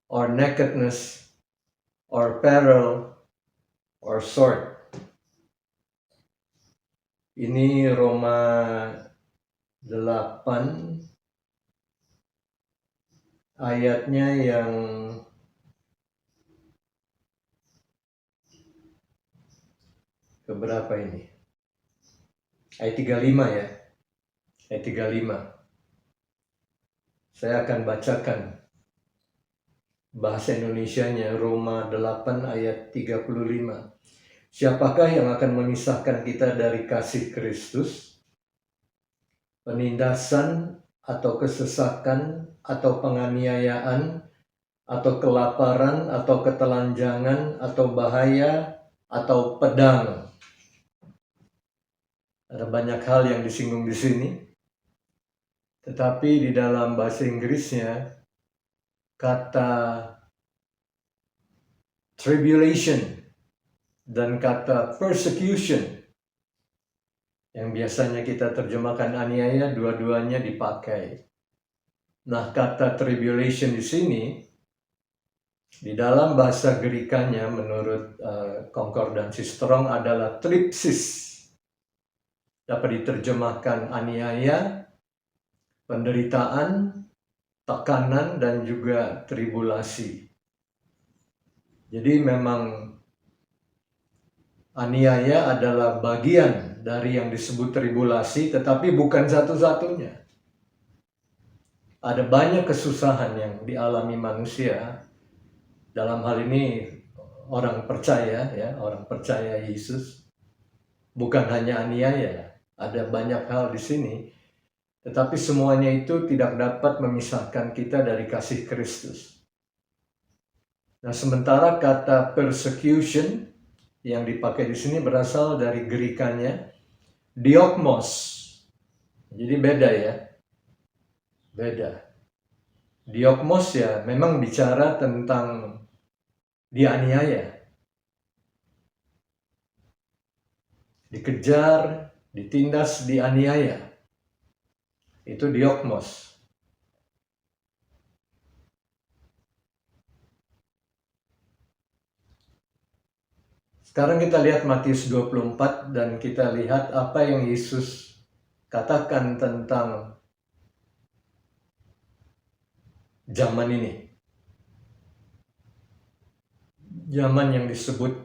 or nakedness or peril or sword? Ini Roma 8 ayatnya yang keberapa ini? Ayat 35 ya. Ayat 35. Saya akan bacakan bahasa Indonesianya, Roma 8 ayat 35. Siapakah yang akan memisahkan kita dari kasih Kristus? Penindasan atau kesesakan atau penganiayaan atau kelaparan atau ketelanjangan atau bahaya atau pedang. Ada banyak hal yang disinggung di sini. Tetapi di dalam bahasa Inggrisnya kata tribulation dan kata persecution yang biasanya kita terjemahkan aniaya, dua-duanya dipakai. Nah, kata tribulation di sini di dalam bahasa Gerikanya menurut konkordansi Strong adalah tripsis. Dapat diterjemahkan aniaya, penderitaan, tekanan, dan juga tribulasi. Jadi memang aniaya adalah bagian dari yang disebut tribulasi, tetapi bukan satu-satunya. Ada banyak kesusahan yang dialami manusia. Dalam hal ini orang percaya, ya, orang percaya Yesus. Bukan hanya aniaya, ada banyak hal di sini. Tetapi semuanya itu tidak dapat memisahkan kita dari kasih Kristus. Nah, sementara kata persecution yang dipakai di sini berasal dari Gerikanya diokmos. Jadi beda ya. Beda. Diokmos ya memang bicara tentang dianiaya. Dikejar, ditindas, dianiaya. Itu diokmos. Sekarang kita lihat Matius 24 dan kita lihat apa yang Yesus katakan tentang zaman ini. Zaman yang disebut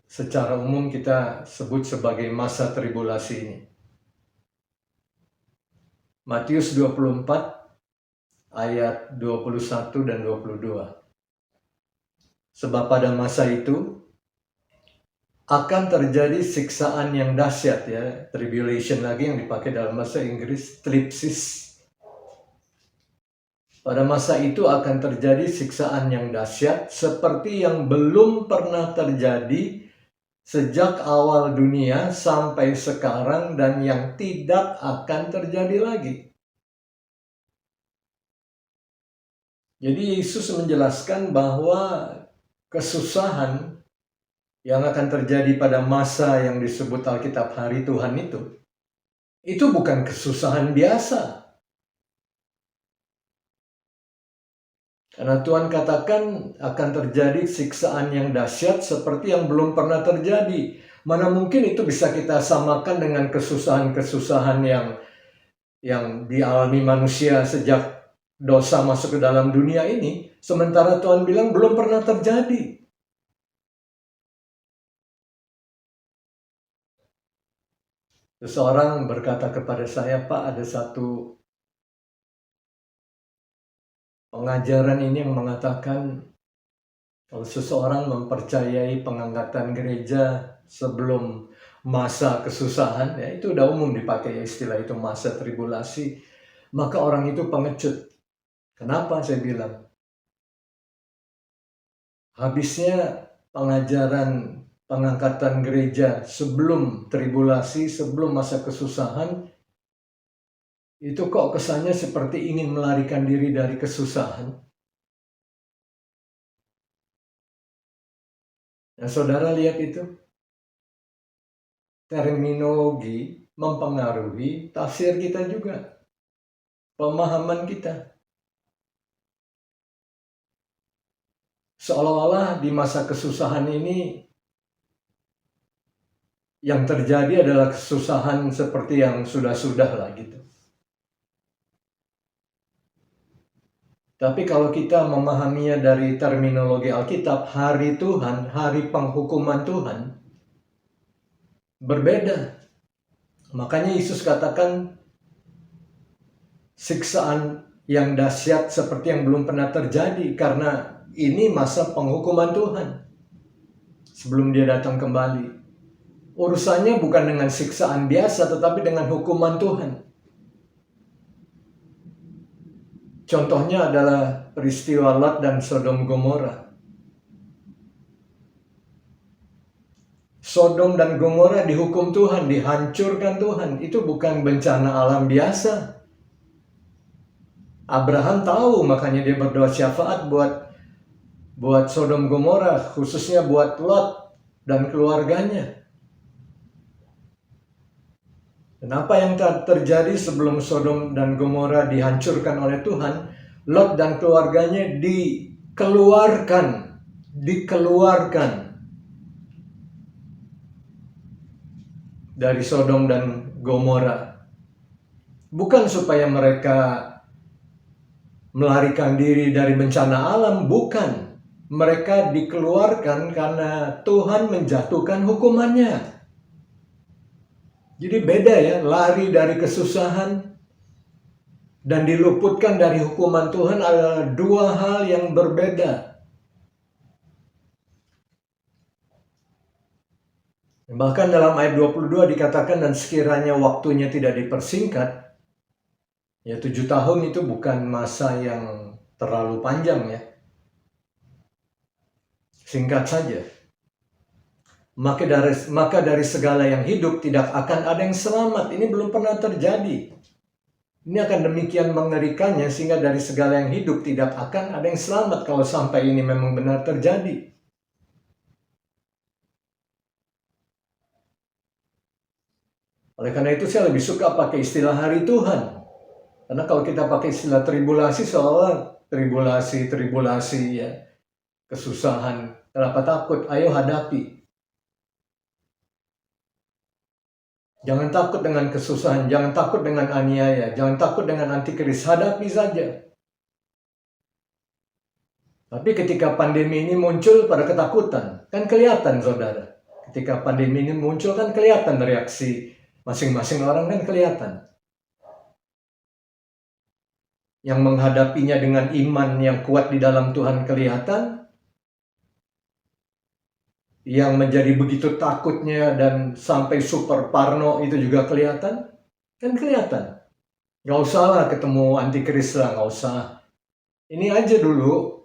secara umum kita sebut sebagai masa tribulasi ini. Matius 24 ayat 21 dan 22. Sebab pada masa itu akan terjadi siksaan yang dahsyat, ya, tribulation lagi yang dipakai dalam bahasa Inggris, thlipsis. Pada masa itu akan terjadi siksaan yang dahsyat seperti yang belum pernah terjadi sejak awal dunia sampai sekarang dan yang tidak akan terjadi lagi. Jadi Yesus menjelaskan bahwa kesusahan yang akan terjadi pada masa yang disebut Alkitab hari Tuhan itu bukan kesusahan biasa. Karena Tuhan katakan akan terjadi siksaan yang dahsyat seperti yang belum pernah terjadi. Mana mungkin itu bisa kita samakan dengan kesusahan-kesusahan yang dialami manusia sejak dosa masuk ke dalam dunia ini. Sementara Tuhan bilang belum pernah terjadi. Seseorang berkata kepada saya, "Pak, ada satu pengajaran ini yang mengatakan kalau seseorang mempercayai pengangkatan gereja sebelum masa kesusahan, ya itu udah umum dipakai istilah itu, masa tribulasi, maka orang itu pengecut." Kenapa saya bilang? Habisnya pengajaran pengangkatan gereja sebelum tribulasi, sebelum masa kesusahan, itu kok kesannya seperti ingin melarikan diri dari kesusahan. Nah, saudara lihat itu. Terminologi mempengaruhi tafsir kita juga. Pemahaman kita. Seolah-olah di masa kesusahan ini yang terjadi adalah kesusahan seperti yang sudah-sudah lah gitu. Tapi kalau kita memahaminya dari terminologi Alkitab, hari Tuhan, hari penghukuman Tuhan, berbeda. Makanya Yesus katakan siksaan yang dahsyat seperti yang belum pernah terjadi, karena ini masa penghukuman Tuhan sebelum dia datang kembali. Urusannya bukan dengan siksaan biasa, tetapi dengan hukuman Tuhan. Contohnya adalah peristiwa Lot dan Sodom Gomora. Sodom dan Gomora dihukum Tuhan, dihancurkan Tuhan. Itu bukan bencana alam biasa. Abraham tahu, makanya dia berdoa syafaat buat Sodom Gomora, khususnya buat Lot dan keluarganya. Dan apa yang terjadi sebelum Sodom dan Gomora dihancurkan oleh Tuhan? Lot dan keluarganya dikeluarkan dari Sodom dan Gomora. Bukan supaya mereka melarikan diri dari bencana alam, bukan. Mereka dikeluarkan karena Tuhan menjatuhkan hukumannya. Jadi beda ya, lari dari kesusahan dan diluputkan dari hukuman Tuhan adalah dua hal yang berbeda. Bahkan dalam ayat 22 dikatakan, dan sekiranya waktunya tidak dipersingkat, ya 7 tahun itu bukan masa yang terlalu panjang ya. Singkat saja. Maka dari segala yang hidup tidak akan ada yang selamat. Ini belum pernah terjadi. Ini akan demikian mengerikannya sehingga dari segala yang hidup tidak akan ada yang selamat kalau sampai ini memang benar terjadi. Oleh karena itu saya lebih suka pakai istilah hari Tuhan. Karena kalau kita pakai istilah tribulasi, seolah tribulasi ya. kesusahan. Kenapa takut? Ayo hadapi. Jangan takut dengan kesusahan, jangan takut dengan aniaya, jangan takut dengan antikris, hadapi saja. Tapi ketika pandemi ini muncul pada ketakutan, kan kelihatan saudara. Ketika pandemi ini muncul kan kelihatan reaksi masing-masing orang, kan kelihatan. Yang menghadapinya dengan iman yang kuat di dalam Tuhan kelihatan. Yang menjadi begitu takutnya dan sampai super parno itu juga kelihatan. Kan kelihatan. Gak usah lah ketemu antikris lah, gak usah. Ini aja dulu.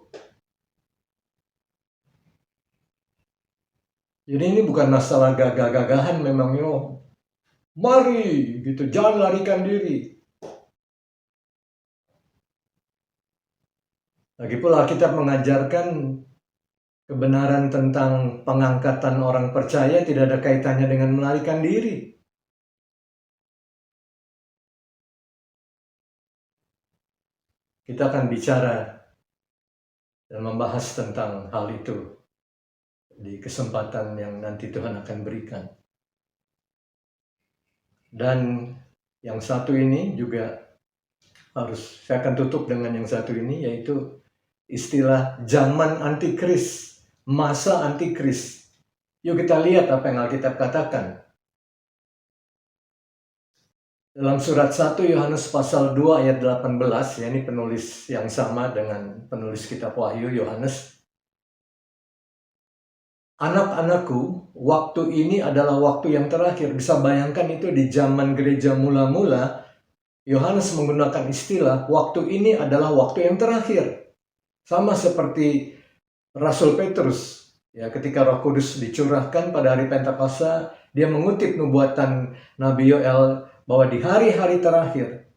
Jadi ini bukan masalah gagah-gagahan memangnya. Mari gitu, jangan larikan diri. Lagi pula Alkitab mengajarkan kebenaran tentang pengangkatan orang percaya tidak ada kaitannya dengan melarikan diri. Kita akan bicara dan membahas tentang hal itu di kesempatan yang nanti Tuhan akan berikan. Dan yang satu ini juga saya akan tutup dengan yang satu ini, yaitu istilah zaman antikris, masa antikris. Yuk kita lihat apa yang Alkitab katakan. Dalam surat 1 Yohanes pasal 2 ayat 18, ya, ini penulis yang sama dengan penulis kitab Wahyu, Yohanes. Anak-anakku, waktu ini adalah waktu yang terakhir. Bisa bayangkan itu di zaman gereja mula-mula, Yohanes menggunakan istilah, waktu ini adalah waktu yang terakhir. Sama seperti Rasul Petrus, ya, ketika Roh Kudus dicurahkan pada hari Pentakosta, dia mengutip nubuatan Nabi Yoel bahwa di hari-hari terakhir.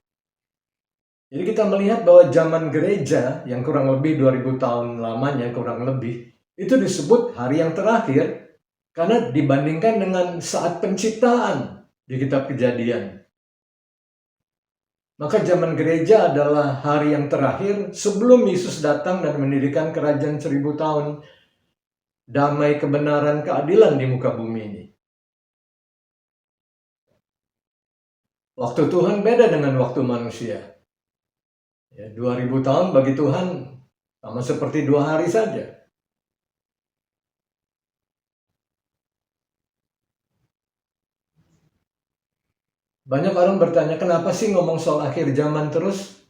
Jadi kita melihat bahwa zaman gereja yang kurang lebih 2000 tahun lamanya, kurang lebih, itu disebut hari yang terakhir karena dibandingkan dengan saat penciptaan di kitab Kejadian. Maka zaman gereja adalah hari yang terakhir sebelum Yesus datang dan mendirikan kerajaan 1000 tahun. Damai, kebenaran, keadilan di muka bumi ini. Waktu Tuhan beda dengan waktu manusia. Ya, 2000 tahun bagi Tuhan sama seperti 2 hari saja. Banyak orang bertanya, kenapa sih ngomong soal akhir zaman terus?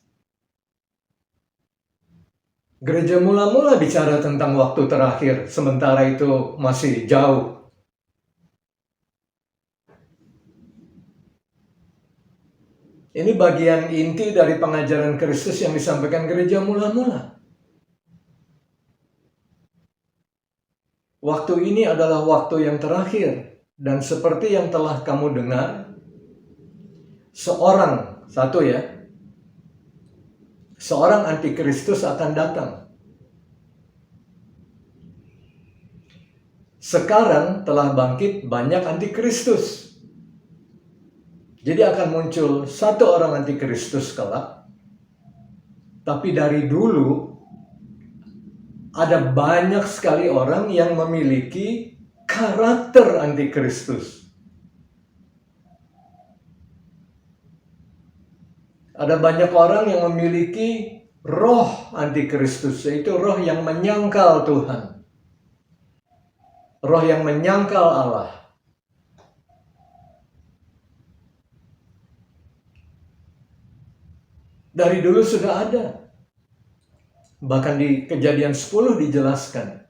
Gereja mula-mula bicara tentang waktu terakhir, sementara itu masih jauh. Ini bagian inti dari pengajaran Kristus yang disampaikan gereja mula-mula. Waktu ini adalah waktu yang terakhir. Dan seperti yang telah kamu dengar, seorang antikristus akan datang. Sekarang telah bangkit banyak antikristus. Jadi akan muncul satu orang antikristus kelak. Tapi dari dulu ada banyak sekali orang yang memiliki karakter antikristus. Ada banyak orang yang memiliki roh antikristus, yaitu roh yang menyangkal Tuhan. Roh yang menyangkal Allah. Dari dulu sudah ada. Bahkan di Kejadian 10 dijelaskan.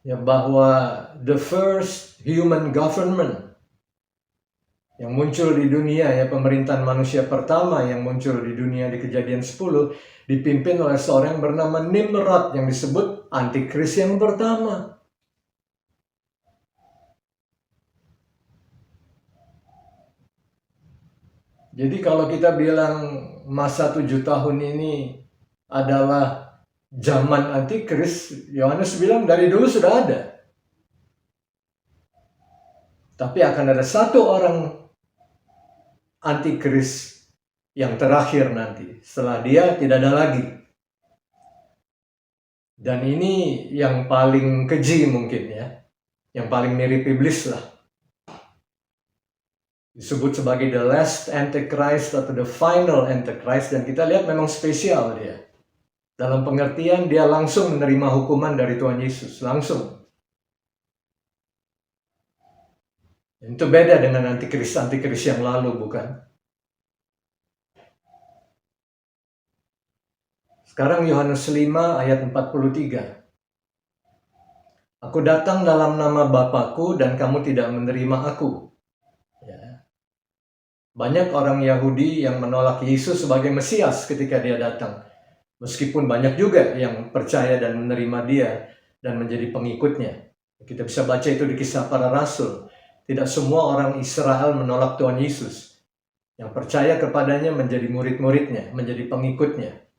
Ya, bahwa the first human government yang muncul di dunia, ya, pemerintahan manusia pertama yang muncul di dunia di Kejadian 10 dipimpin oleh seorang yang bernama Nimrod yang disebut antikris yang pertama. Jadi kalau kita bilang masa 7 tahun ini adalah zaman antikris, Yohanes bilang dari dulu sudah ada. Tapi akan ada satu orang antikris yang terakhir nanti. Setelah dia tidak ada lagi. Dan ini yang paling keji mungkin ya, yang paling mirip iblis lah. Disebut sebagai the last antichrist atau the final antichrist, dan kita lihat memang spesial dia. Dalam pengertian dia langsung menerima hukuman dari Tuhan Yesus, langsung. Itu beda dengan antikris yang lalu, bukan? Sekarang Yohanes 5 ayat 43. Aku datang dalam nama Bapakku dan kamu tidak menerima aku. Ya. Banyak orang Yahudi yang menolak Yesus sebagai Mesias ketika dia datang. Meskipun banyak juga yang percaya dan menerima dia dan menjadi pengikutnya. Kita bisa baca itu di Kisah Para Rasul. Tidak semua orang Israel menolak Tuhan Yesus. Yang percaya kepadanya menjadi murid-muridnya, menjadi pengikutnya.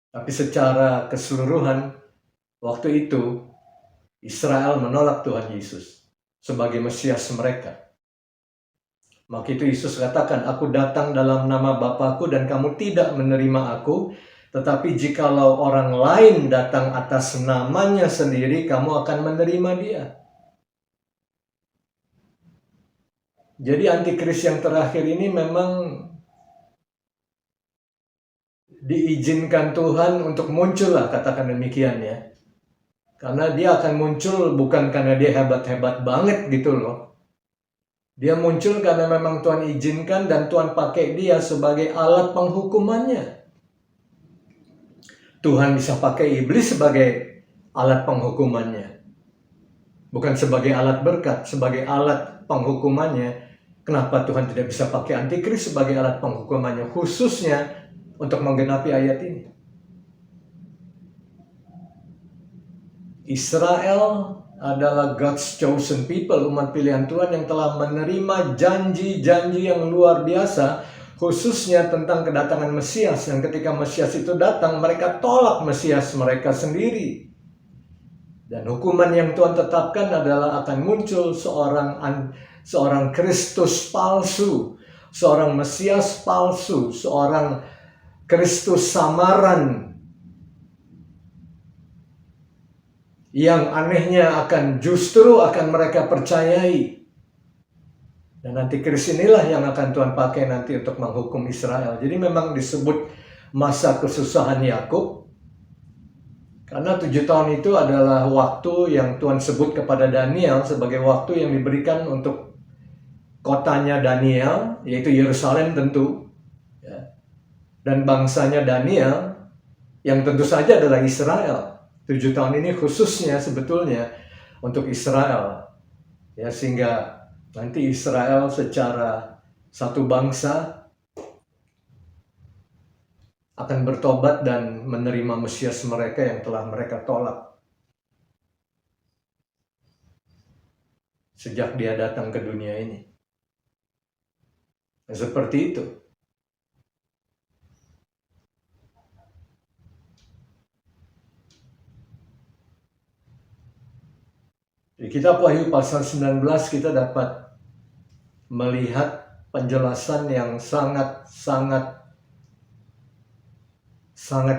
Tapi secara keseluruhan, waktu itu Israel menolak Tuhan Yesus sebagai Mesias mereka. Maka itu Yesus katakan, aku datang dalam nama Bapakku dan kamu tidak menerima aku. Tetapi jikalau orang lain datang atas namanya sendiri, kamu akan menerima dia. Jadi antikris yang terakhir ini memang diizinkan Tuhan untuk muncul lah, katakan demikian ya. Karena dia akan muncul bukan karena dia hebat-hebat banget gitu loh. Dia muncul karena memang Tuhan izinkan dan Tuhan pakai dia sebagai alat penghukumannya. Tuhan bisa pakai iblis sebagai alat penghukumannya. Bukan sebagai alat berkat, sebagai alat penghukumannya. Kenapa Tuhan tidak bisa pakai antikris sebagai alat penghukumannya? Khususnya untuk menggenapi ayat ini. Israel adalah God's chosen people, umat pilihan Tuhan yang telah menerima janji-janji yang luar biasa, khususnya tentang kedatangan Mesias. Yang ketika Mesias itu datang, mereka tolak Mesias mereka sendiri. Dan hukuman yang Tuhan tetapkan adalah akan muncul seorang Kristus palsu, seorang Mesias palsu, seorang Kristus samaran, yang anehnya justru akan mereka percayai. Dan antikris inilah yang akan Tuhan pakai nanti untuk menghukum Israel. Jadi memang disebut masa kesusahan Yakub, karena 7 tahun itu adalah waktu yang Tuhan sebut kepada Daniel sebagai waktu yang diberikan untuk kotanya Daniel, yaitu Yerusalem tentu, dan bangsanya Daniel, yang tentu saja adalah Israel. 7 tahun ini khususnya sebetulnya untuk Israel. Ya, sehingga nanti Israel secara satu bangsa akan bertobat dan menerima Mesias mereka yang telah mereka tolak sejak dia datang ke dunia ini. Seperti itu. Di kitab Wahyu pasal 19 kita dapat melihat penjelasan yang sangat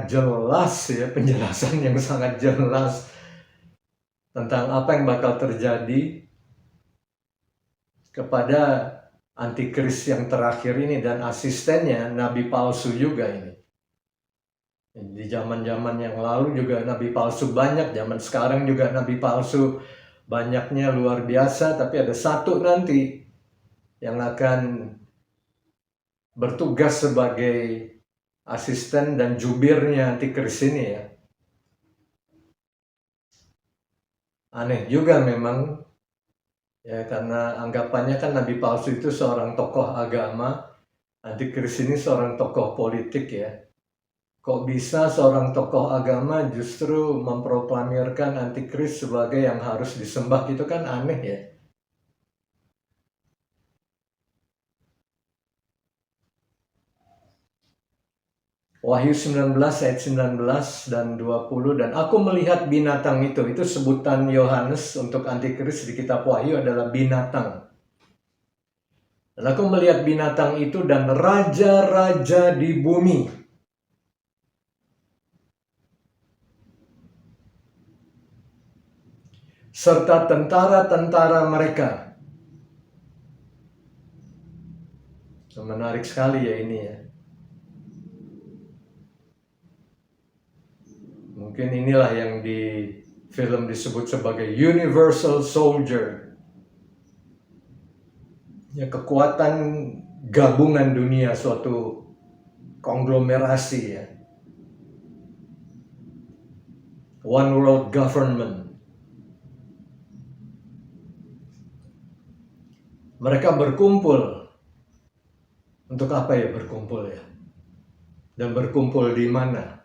jelas ya, penjelasan yang sangat jelas tentang apa yang bakal terjadi kepada antikris yang terakhir ini dan asistennya, nabi palsu juga ini. Di zaman-zaman yang lalu juga nabi palsu banyak, zaman sekarang juga nabi palsu banyaknya luar biasa, tapi ada satu nanti yang akan bertugas sebagai asisten dan jubirnya antikris ini ya. Aneh juga memang ya, karena anggapannya kan nabi palsu itu seorang tokoh agama, antikris ini seorang tokoh politik ya. Kok bisa seorang tokoh agama justru memproklamirkan antikris sebagai yang harus disembah, gitu kan aneh ya. Wahyu 19 ayat 19 dan 20, dan aku melihat binatang itu sebutan Yohanes untuk antikris di kitab Wahyu adalah binatang. Dan aku melihat binatang itu dan raja-raja di bumi. serta tentara-tentara mereka. Menarik sekali ya ini ya. Mungkin inilah yang di film disebut sebagai Universal Soldier. Ya, kekuatan gabungan dunia, suatu konglomerasi ya. One World Government. Mereka berkumpul. Untuk apa ya berkumpul ya? Dan berkumpul di mana?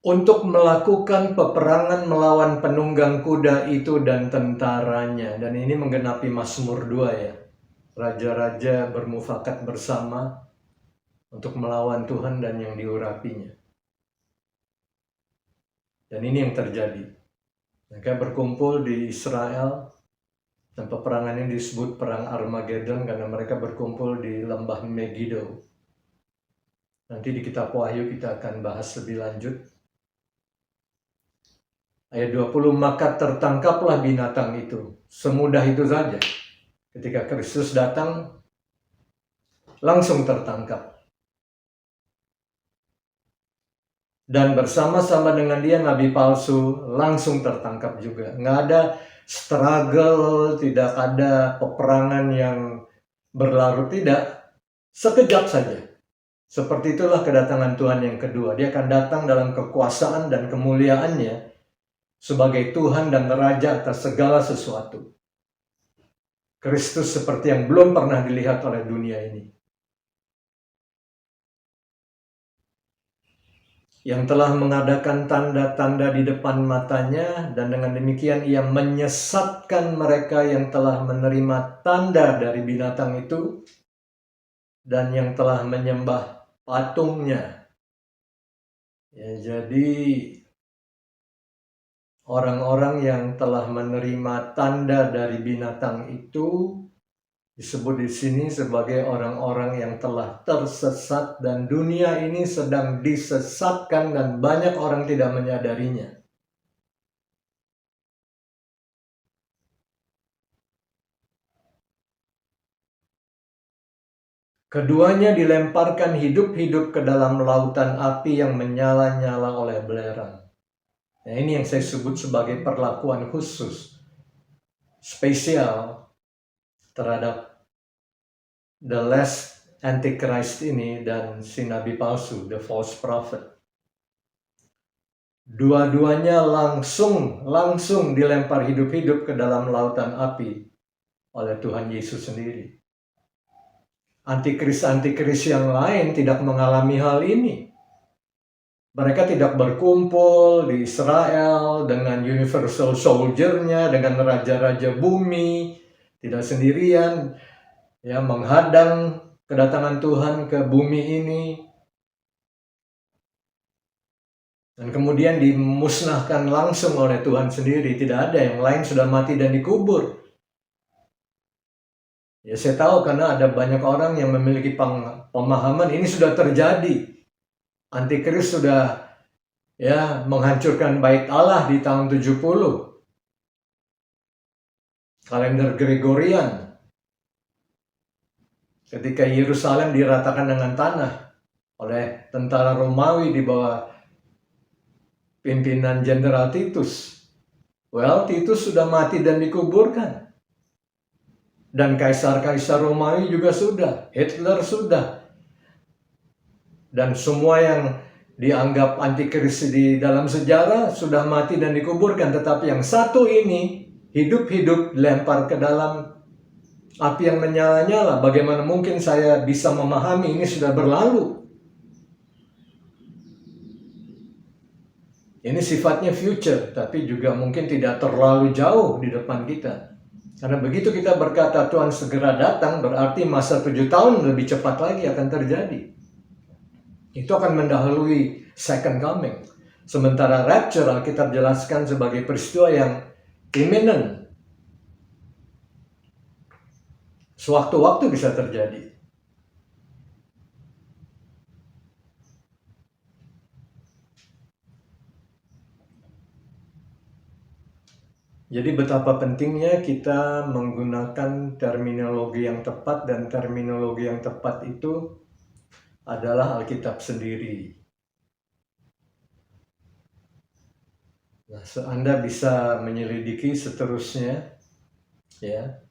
Untuk melakukan peperangan melawan penunggang kuda itu dan tentaranya. Dan ini menggenapi Mazmur 2 ya. Raja-raja bermufakat bersama untuk melawan Tuhan dan yang diurapinya. Dan ini yang terjadi. Mereka berkumpul di Israel. Dan peperangan ini disebut Perang Armageddon karena mereka berkumpul di lembah Megiddo. Nanti di kitab Wahyu kita akan bahas lebih lanjut. Ayat 20, maka tertangkaplah binatang itu. Semudah itu saja. Ketika Kristus datang, langsung tertangkap. Dan bersama-sama dengan dia nabi palsu langsung tertangkap juga. Nggak ada struggle, tidak ada peperangan yang berlarut, tidak. Sekejap saja. Seperti itulah kedatangan Tuhan yang kedua. Dia akan datang dalam kekuasaan dan kemuliaannya sebagai Tuhan dan Raja atas segala sesuatu. Kristus seperti yang belum pernah dilihat oleh dunia ini. Yang telah mengadakan tanda-tanda di depan matanya, dan dengan demikian ia menyesatkan mereka yang telah menerima tanda dari binatang itu, dan yang telah menyembah patungnya. Ya, jadi orang-orang yang telah menerima tanda dari binatang itu disebut di sini sebagai orang-orang yang telah tersesat, dan dunia ini sedang disesatkan dan banyak orang tidak menyadarinya. Keduanya dilemparkan hidup-hidup ke dalam lautan api yang menyala-nyala oleh belerang. Nah, ini yang saya sebut sebagai perlakuan khusus, spesial terhadap the last Antichrist ini dan si nabi palsu, the false prophet. Dua-duanya langsung dilempar hidup-hidup ke dalam lautan api oleh Tuhan Yesus sendiri. Antikris-antikris yang lain tidak mengalami hal ini. Mereka tidak berkumpul di Israel dengan universal soldier-nya, dengan raja-raja bumi, tidak sendirian, ya, menghadang kedatangan Tuhan ke bumi ini. Dan kemudian dimusnahkan langsung oleh Tuhan sendiri. Tidak ada, yang lain sudah mati dan dikubur. Ya, saya tahu karena ada banyak orang yang memiliki pemahaman ini sudah terjadi. Antikris sudah ya menghancurkan bait Allah di tahun 70. Kalender Gregorian. Ketika Yerusalem diratakan dengan tanah oleh tentara Romawi di bawah pimpinan Jenderal Titus. Well, Titus sudah mati dan dikuburkan. Dan kaisar-kaisar Romawi juga sudah, Hitler sudah. Dan semua yang dianggap antikris di dalam sejarah sudah mati dan dikuburkan. Tetapi yang satu ini hidup-hidup dilempar ke dalam api yang menyala-nyala. Bagaimana mungkin saya bisa memahami ini sudah berlalu? Ini sifatnya future, tapi juga mungkin tidak terlalu jauh di depan kita. Karena begitu kita berkata Tuhan segera datang, berarti masa 7 tahun lebih cepat lagi akan terjadi. Itu akan mendahului second coming. Sementara rapture Alkitab jelaskan sebagai peristiwa yang imminent. Sewaktu-waktu bisa terjadi. Jadi betapa pentingnya kita menggunakan terminologi yang tepat, dan terminologi yang tepat itu adalah Alkitab sendiri. Nah, Anda bisa menyelidiki seterusnya, ya.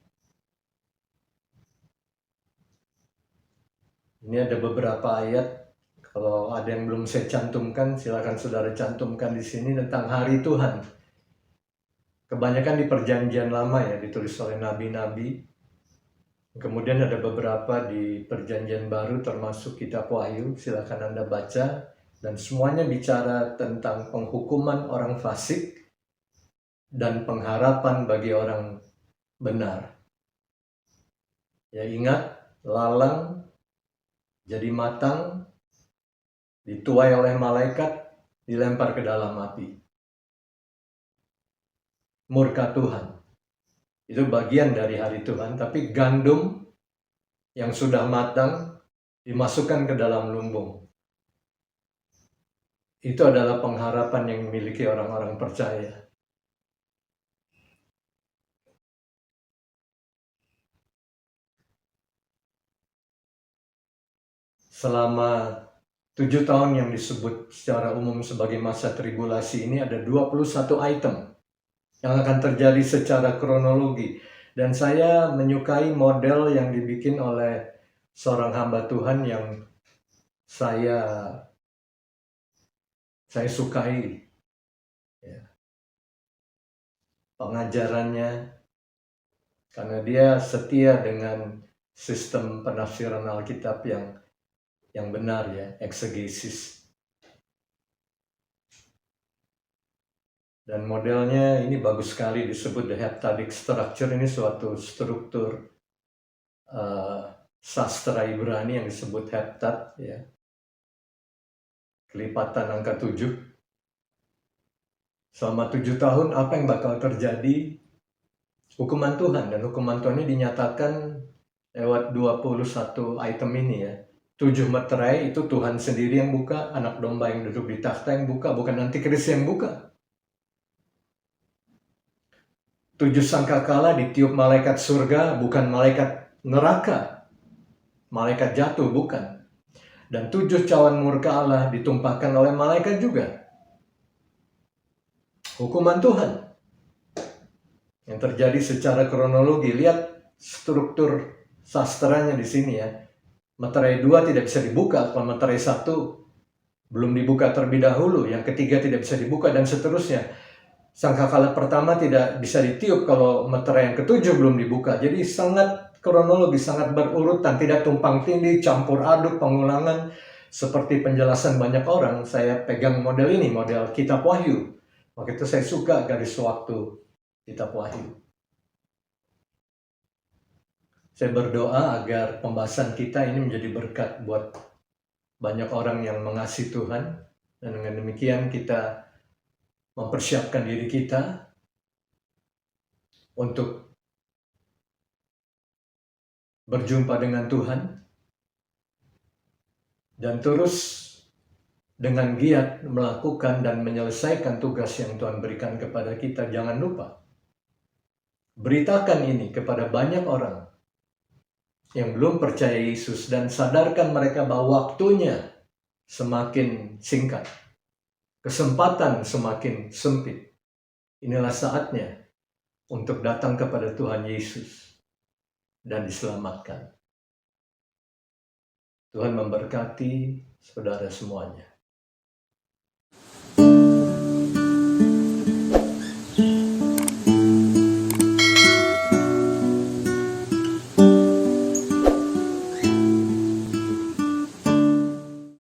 Ini ada beberapa ayat. Kalau ada yang belum saya cantumkan, silakan saudara cantumkan di sini tentang hari Tuhan. Kebanyakan di Perjanjian Lama ya, ditulis oleh nabi-nabi. Kemudian ada beberapa di Perjanjian Baru termasuk kitab Wahyu, silakan Anda baca. Dan semuanya bicara tentang penghukuman orang fasik dan pengharapan bagi orang benar. Ya, ingat, lalang jadi matang, dituai oleh malaikat, dilempar ke dalam api. Murka Tuhan. Itu bagian dari hari Tuhan, tapi gandum yang sudah matang dimasukkan ke dalam lumbung. Itu adalah pengharapan yang dimiliki orang-orang percaya. Selama 7 tahun yang disebut secara umum sebagai masa tribulasi ini, ada 21 item yang akan terjadi secara kronologi. Dan saya menyukai model yang dibikin oleh seorang hamba Tuhan yang saya sukai. Ya. Pengajarannya, karena dia setia dengan sistem penafsiran Alkitab yang benar ya, eksegesis. Dan modelnya ini bagus sekali, disebut the heptadic structure. Ini suatu struktur sastra Ibrani yang disebut heptad ya. Kelipatan angka 7. Selama 7 tahun apa yang bakal terjadi? Hukuman Tuhan, dan hukuman Tuhan ini dinyatakan lewat 21 item ini ya. 7 meterai itu Tuhan sendiri yang buka, anak domba yang duduk di takhta yang buka, bukan antikris yang buka. 7 sangkakala ditiup malaikat surga, bukan malaikat neraka. Malaikat jatuh, bukan. Dan 7 cawan murka Allah ditumpahkan oleh malaikat juga. Hukuman Tuhan yang terjadi secara kronologi. Lihat struktur sastranya di sini ya. Meterai 2 tidak bisa dibuka kalau meterai 1 belum dibuka terlebih dahulu, yang ketiga tidak bisa dibuka, dan seterusnya. Sangkakala pertama tidak bisa ditiup kalau meterai yang ketujuh belum dibuka. Jadi sangat kronologi, sangat berurutan, tidak tumpang tindih, campur aduk, pengulangan. Seperti penjelasan banyak orang, saya pegang model ini, model kitab Wahyu. Waktu itu saya suka garis waktu kitab Wahyu. Saya berdoa agar pembahasan kita ini menjadi berkat buat banyak orang yang mengasihi Tuhan. Dan dengan demikian kita mempersiapkan diri kita untuk berjumpa dengan Tuhan. Dan terus dengan giat melakukan dan menyelesaikan tugas yang Tuhan berikan kepada kita. Jangan lupa, beritakan ini kepada banyak orang yang belum percaya Yesus, dan sadarkan mereka bahwa waktunya semakin singkat, kesempatan semakin sempit. Inilah saatnya untuk datang kepada Tuhan Yesus dan diselamatkan. Tuhan memberkati saudara semuanya.